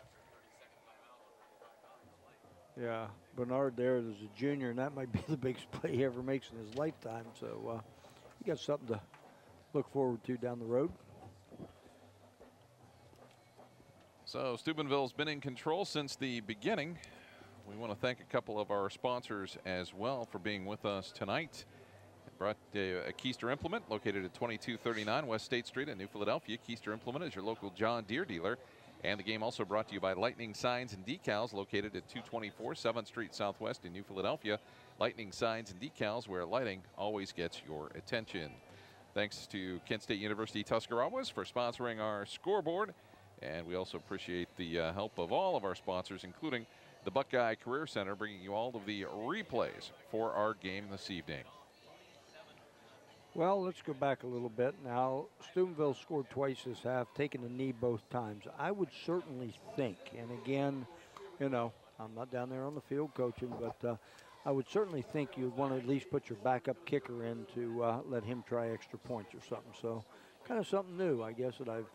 Yeah, Bernard there is a junior, and that might be the biggest play he ever makes in his lifetime. So he got something to look forward to down the road. So Steubenville's been in control since the beginning. We want to thank a couple of our sponsors as well for being with us tonight. Brought a Keister Implement located at 2239 West State Street in New Philadelphia. Keister Implement is your local John Deere dealer. And the game also brought to you by Lightning Signs and Decals located at 224 7th Street Southwest in New Philadelphia. Lightning Signs and Decals, where lighting always gets your attention. Thanks to Kent State University Tuscarawas for sponsoring our scoreboard. And we also appreciate the help of all of our sponsors, including the Buckeye Career Center, bringing you all of the replays for our game this evening. Well, let's go back a little bit now. Steubenville scored twice this half, taking a knee both times. I would certainly think, and again, you know, I'm not down there on the field coaching, but I would certainly think you'd want to at least put your backup kicker in to let him try extra points or something. So kind of something new, I guess, that I've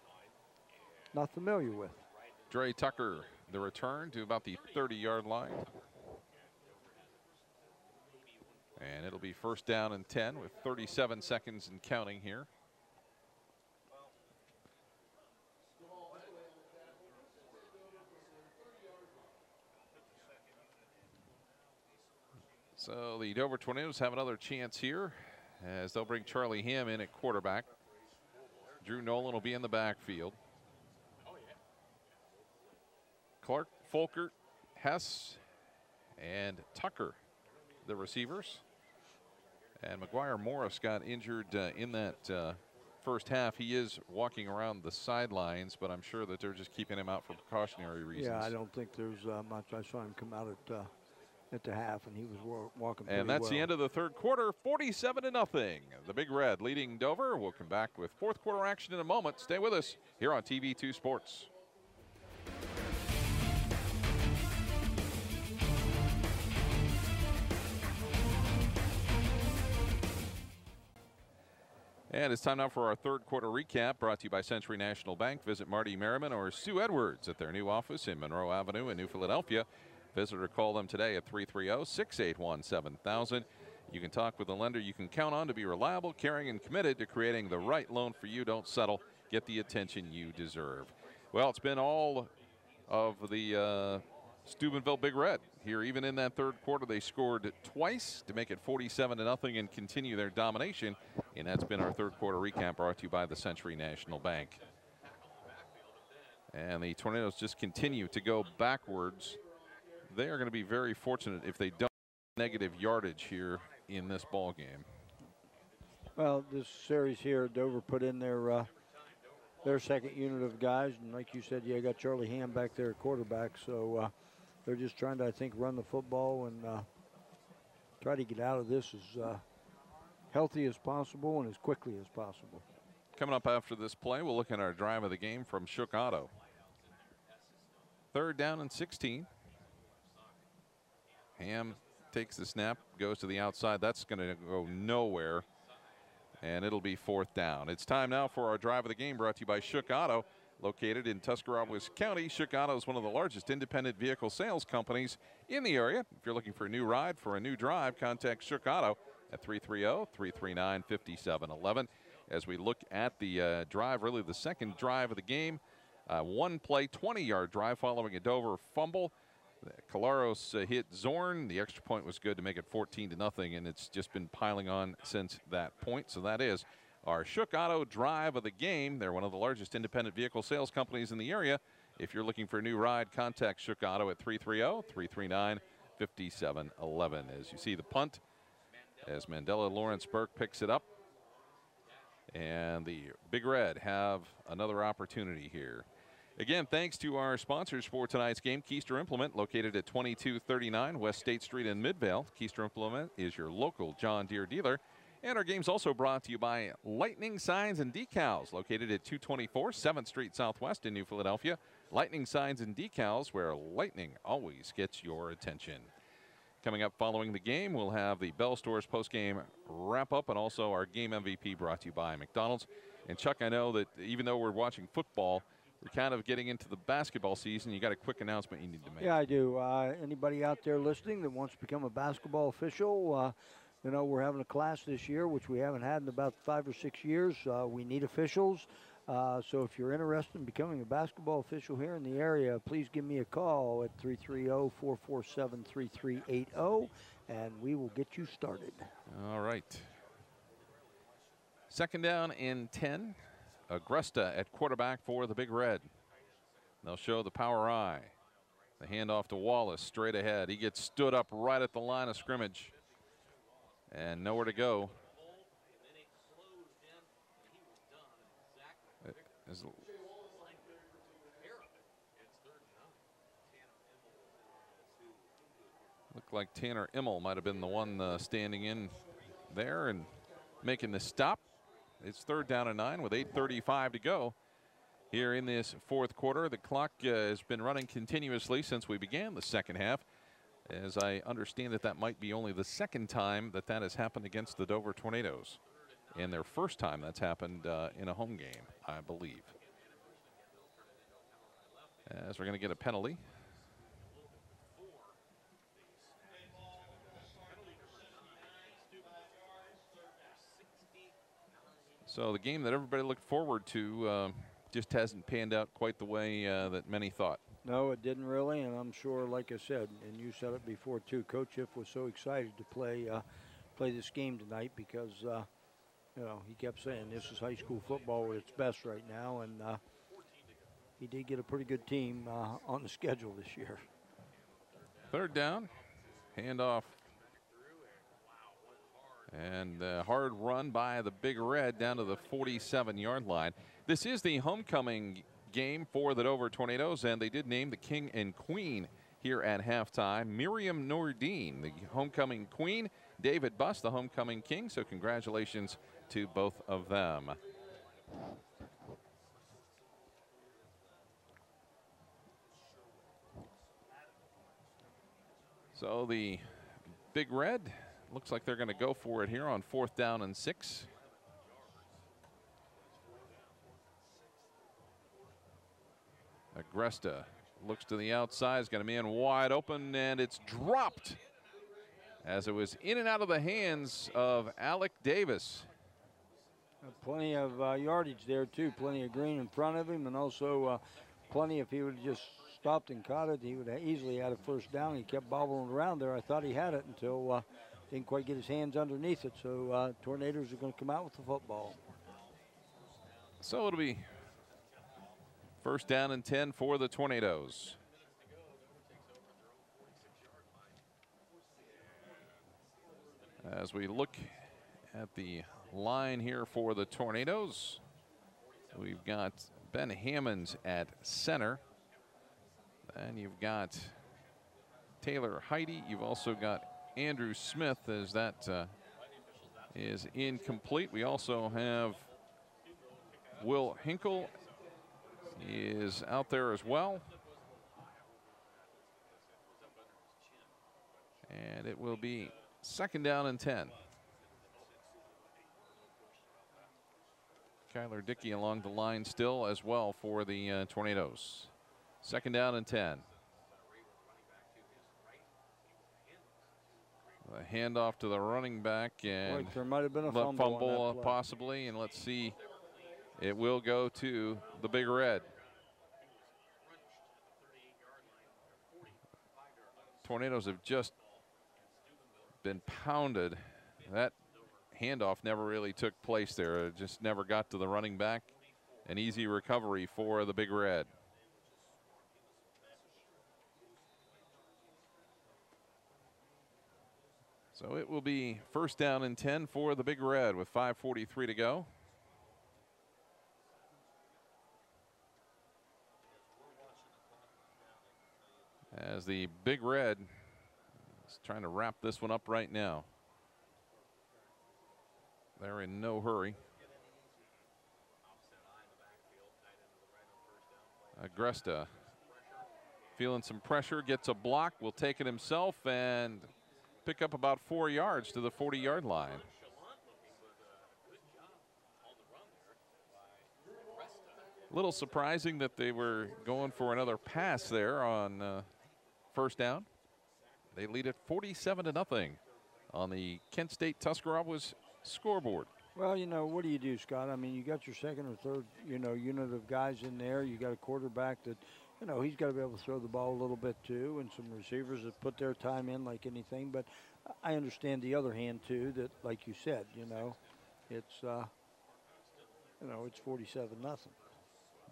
not familiar with. Dre Tucker, the return to about the 30-yard line. And it'll be first down and 10 with 37 seconds and counting here. So the Dover Tornadoes have another chance here as they'll bring Charlie Ham in at quarterback. Drew Nolan will be in the backfield. Clark, Folkert, Hess, and Tucker, the receivers. And McGuire Morris got injured in that first half. He is walking around the sidelines, but I'm sure that they're just keeping him out for precautionary reasons. Yeah, I don't think there's much. I saw him come out at the half, and he was walking pretty well. And that's the end of the third quarter, 47-0. The Big Red leading Dover. We'll come back with fourth quarter action in a moment. Stay with us here on TV2 Sports. And it's time now for our third quarter recap, brought to you by Century National Bank. Visit Marty Merriman or Sue Edwards at their new office in Monroe Avenue in New Philadelphia. Visit or call them today at 330-681-7000. You can talk with a lender you can count on to be reliable, caring, and committed to creating the right loan for you. Don't settle. Get the attention you deserve. Well, it's been all of the Steubenville Big Red here. Even in that third quarter, they scored twice to make it 47-0 and continue their domination. And that's been our third quarter recap, brought to you by the Century National Bank. And the Tornadoes just continue to go backwards. They are going to be very fortunate if they don't have negative yardage here in this ball game. Well, this series here, Dover put in their second unit of guys, and like you said, you got Charlie Ham back there at quarterback, so they're just trying to, I think, run the football and try to get out of this as healthy as possible and as quickly as possible. Coming up after this play, we'll look at our drive of the game from Shook Auto. Third down and 16. Ham takes the snap, goes to the outside. That's going to go nowhere, and it'll be fourth down. It's time now for our drive of the game, brought to you by Shook Auto. Located in Tuscarawas County, Shook Auto is one of the largest independent vehicle sales companies in the area. If you're looking for a new ride for a new drive, contact Shook Auto at 330-339-5711. As we look at the drive, really the second drive of the game, one play, 20-yard drive following a Dover fumble. Colaros hit Zorn. The extra point was good to make it 14-0, and it's just been piling on since that point. So that is our Shook Auto drive of the game. They're one of the largest independent vehicle sales companies in the area. If you're looking for a new ride, contact Shook Auto at 330-339-5711. As you see the punt, as Mandela Lawrence Burke picks it up. And the Big Red have another opportunity here. Again, thanks to our sponsors for tonight's game, Keister Implement, located at 2239 West State Street in Midvale. Keister Implement is your local John Deere dealer. And our game's also brought to you by Lightning Signs and Decals, located at 224 7th Street Southwest in New Philadelphia. Lightning Signs and Decals, where lightning always gets your attention. Coming up following the game, we'll have the Bell Stores postgame wrap-up and also our game MVP brought to you by McDonald's. And Chuck, I know that even though we're watching football, we're kind of getting into the basketball season. You got a quick announcement you need to make. Yeah, I do. Anybody out there listening that wants to become a basketball official, you know, we're having a class this year, which we haven't had in about 5 or 6 years. We need officials. So if you're interested in becoming a basketball official here in the area, please give me a call at 330-447-3380, and we will get you started. All right. Second down and 10. Agresta at quarterback for the Big Red. They'll show the power eye. The handoff to Wallace straight ahead. He gets stood up right at the line of scrimmage. And nowhere to go. Looked like Tanner Immel might have been the one standing in there and making the stop. It's third down and 9 with 8:35 to go here in this fourth quarter. The clock has been running continuously since we began the second half. As I understand that might be only the second time that has happened against the Dover Tornadoes. And their first time that's happened in a home game, I believe. As we're going to get a penalty. So the game that everybody looked forward to just hasn't panned out quite the way that many thought. No, it didn't really, and I'm sure, like I said, and you said it before too, Coach If was so excited to play this game tonight because, you know, he kept saying this is high school football at its best right now, and he did get a pretty good team on the schedule this year. Third down, handoff. And a hard run by the Big Red down to the 47-yard line. This is the homecoming game for the Dover Tornadoes, and they did name the king and queen here at halftime. Miriam Nordine, the homecoming queen. David Buss, the homecoming king. So congratulations to both of them. So the Big Red looks like they're going to go for it here on 4th down and 6. Agresta looks to the outside, has got a man wide open, and it's dropped as it was in and out of the hands of Alec Davis. Plenty of yardage there too, plenty of green in front of him, and also plenty, if he would have just stopped and caught it, he would have easily had a first down. He kept bobbling around there. I thought he had it until didn't quite get his hands underneath it. So Tornadoes are going to come out with the football. So it'll be first down and 10 for the Tornadoes. As we look at the line here for the Tornadoes, we've got Ben Hammonds at center. And you've got Taylor Heidi. You've also got Andrew Smith, as that is incomplete. We also have Will Hinkle is out there as well. And it will be second down and 10. Kyler Dickey along the line still as well for the Tornadoes. 2nd down and 10. A handoff to the running back, and there might have been a fumble on that play. Possibly, and let's see. It will go to the Big Red. Tornadoes have just been pounded. That handoff never really took place there. It just never got to the running back. An easy recovery for the Big Red. So it will be 1st down and 10 for the Big Red with 5:43 to go. As the Big Red is trying to wrap this one up right now. They're in no hurry. Agresta feeling some pressure, gets a block, will take it himself and pick up about 4 yards to the 40-yard line. A little surprising that they were going for another pass there on 1st down. They lead it 47-0 on the Kent State Tuscarawas scoreboard. Well, you know, what do you do, Scott? I mean, you got your 2nd or 3rd, unit of guys in there. You got a quarterback that, he's got to be able to throw the ball a little bit too, and some receivers that put their time in like anything. But I understand the other hand too, that like you said, it's 47-0.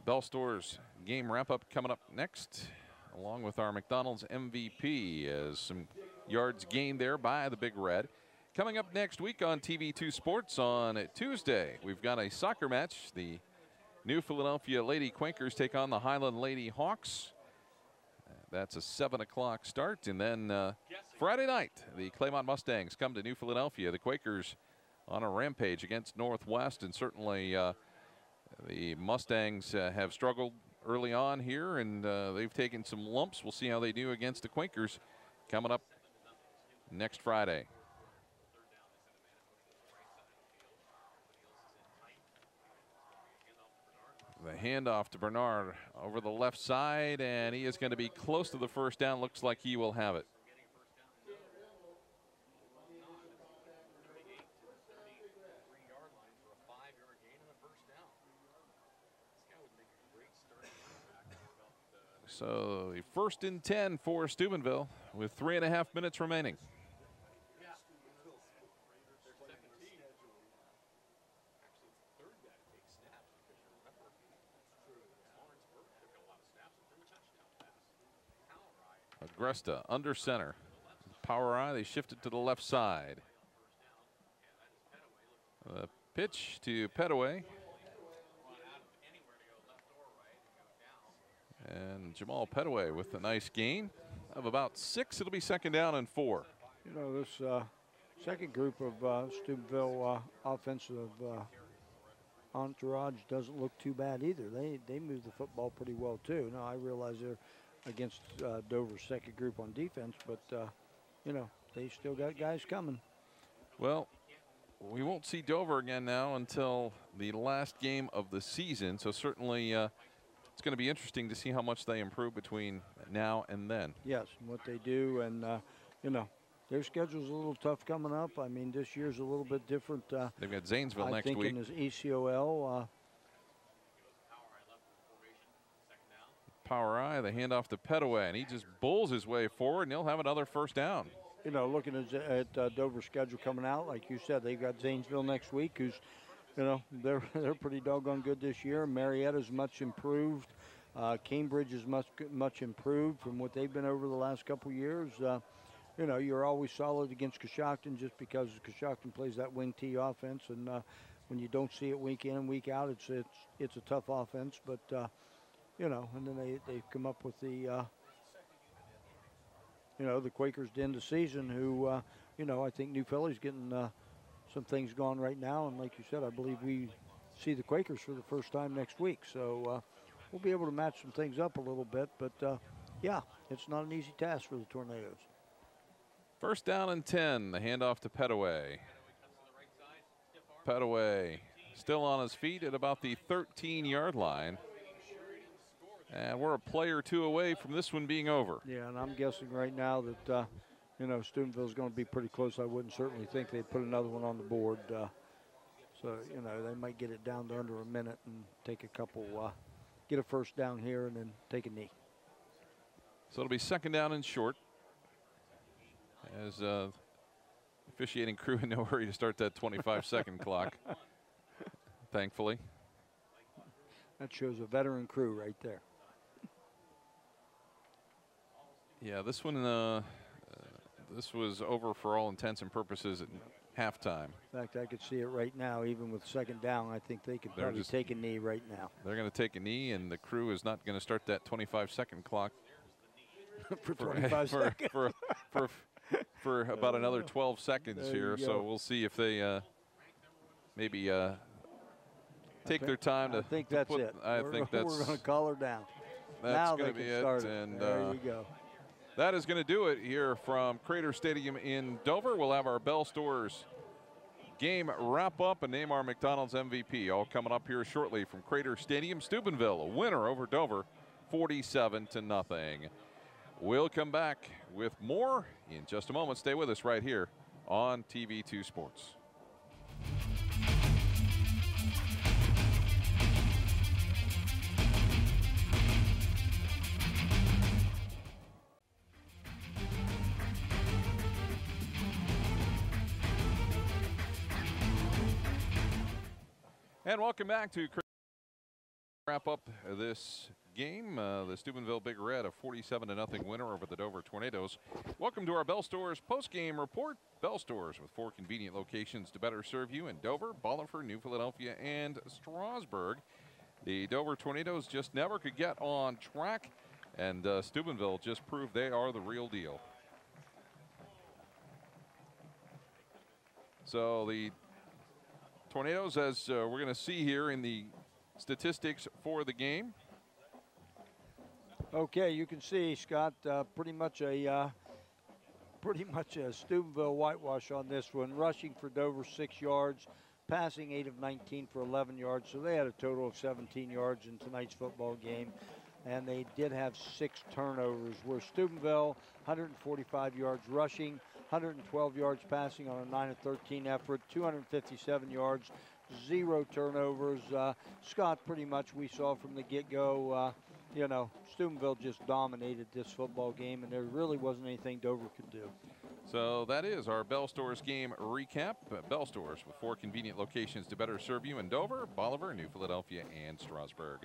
Bell Stores game wrap-up coming up next, along with our McDonald's MVP, as some yards gained there by the Big Red. Coming up next week on TV2 Sports on Tuesday, we've got a soccer match. The New Philadelphia Lady Quakers take on the Highland Lady Hawks. That's a 7 o'clock start. And then Friday night, the Claymont Mustangs come to New Philadelphia. The Quakers on a rampage against Northwest, and certainly the Mustangs have struggled early on here, and they've taken some lumps. We'll see how they do against the Quakers coming up next Friday. The handoff to Bernard over the left side, and he is going to be close to the 1st down. Looks like he will have it. So 1st and 10 for Steubenville with 3.5 minutes remaining. Agresta under center. Power eye, they shift it to the left side. The pitch to Petaway. And Jamal Petaway with a nice gain of about 6. It'll be 2nd down and 4. This second group of Steubenville offensive entourage doesn't look too bad either. They move the football pretty well too. Now I realize they're against Dover's second group on defense, but they still got guys coming. Well, we won't see Dover again now until the last game of the season, so certainly it's going to be interesting to see how much they improve between now and then. Yes, what they do, and their schedule's a little tough coming up. I mean, this year's a little bit different. They've got Zanesville next week. I think in this ECOL. Power eye, the handoff to Petaway, and he just bulls his way forward, and he'll have another 1st down. Looking at Dover's schedule coming out, like you said, they've got Zanesville next week, who's, they're pretty doggone good this year. Marietta's much improved. Cambridge is much improved from what they've been over the last couple years. You're always solid against Coshocton just because Coshocton plays that wing T offense, and when you don't see it week in and week out, it's a tough offense, but. And then they come up with the, the Quakers to end the season, who, I think New Philly's getting some things going right now. And like you said, I believe we see the Quakers for the first time next week. So we'll be able to match some things up a little bit. But, yeah, it's not an easy task for the Tornadoes. 1st down and 10, the handoff to Petaway. Petaway Still on his feet at about the 13-yard line. And we're a play or two away from this one being over. Yeah, and I'm guessing right now that, Steubenville's going to be pretty close. I wouldn't certainly think they'd put another one on the board. So, they might get it down to under a minute and take a couple, get a first down here and then take a knee. So it'll be second down and short. As officiating crew in no hurry to start that 25-second clock, thankfully. That shows a veteran crew right there. Yeah, this one, this was over for all intents and purposes at halftime. In fact, I could see it right now. Even with second down, I think they could probably take a knee right now. They're going to take a knee, and the crew is not going to start that 25-second clock for 25 seconds. For about another 12 seconds here. So we'll see if they maybe take their time to. I think that's it. We're going to call her down. That's going to be it. And there you go. That is going to do it here from Crater Stadium in Dover. We'll have our Bell Stores game wrap up and name our McDonald's MVP. All coming up here shortly from Crater Stadium. Steubenville, a winner over Dover, 47-0. We'll come back with more in just a moment. Stay with us right here on TV2 Sports. And welcome back to wrap up this game. The Steubenville Big Red, a 47-0 winner over the Dover Tornadoes. Welcome to our Bell Stores post-game report. Bell Stores with 4 convenient locations to better serve you in Dover, Bolivar, New Philadelphia, and Strasburg. The Dover Tornadoes just never could get on track, and Steubenville just proved they are the real deal. So the Tornadoes, as we're going to see here in the statistics for the game. Okay, you can see, Scott, pretty much a Steubenville whitewash on this one. Rushing for Dover 6 yards, passing 8 of 19 for 11 yards. So they had a total of 17 yards in tonight's football game. And they did have 6 turnovers, where Steubenville, 145 yards rushing, 112 yards passing on a 9 of 13 effort, 257 yards, 0 turnovers. Scott, pretty much we saw from the get-go, Steubenville just dominated this football game, and there really wasn't anything Dover could do. So that is our Bell Stores game recap. Bell Stores with 4 convenient locations to better serve you in Dover, Bolivar, New Philadelphia, and Strasburg.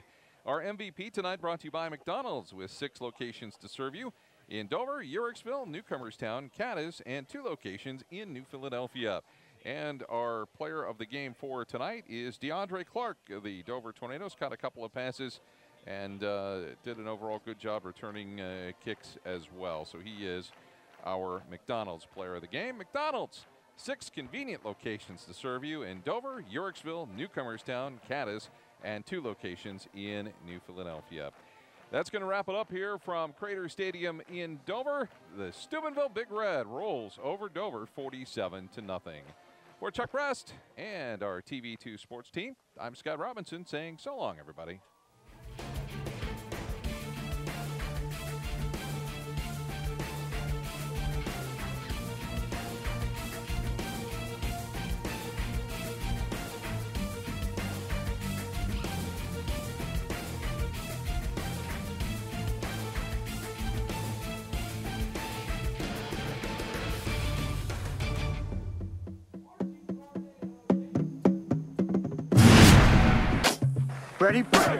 Our MVP tonight brought to you by McDonald's with 6 locations to serve you in Dover, Uricksville, Newcomerstown, Cadiz, and 2 locations in New Philadelphia. And our player of the game for tonight is DeAndre Clark. The Dover Tornadoes caught a couple of passes and did an overall good job returning kicks as well. So he is our McDonald's player of the game. McDonald's, 6 convenient locations to serve you in Dover, Uricksville, Newcomerstown, Cadiz, and 2 locations in New Philadelphia. That's going to wrap it up here from Crater Stadium in Dover. The Steubenville Big Red rolls over Dover 47-0. For Chuck Rest and our TV2 Sports team, I'm Scott Robinson saying so long, everybody. Ready, break.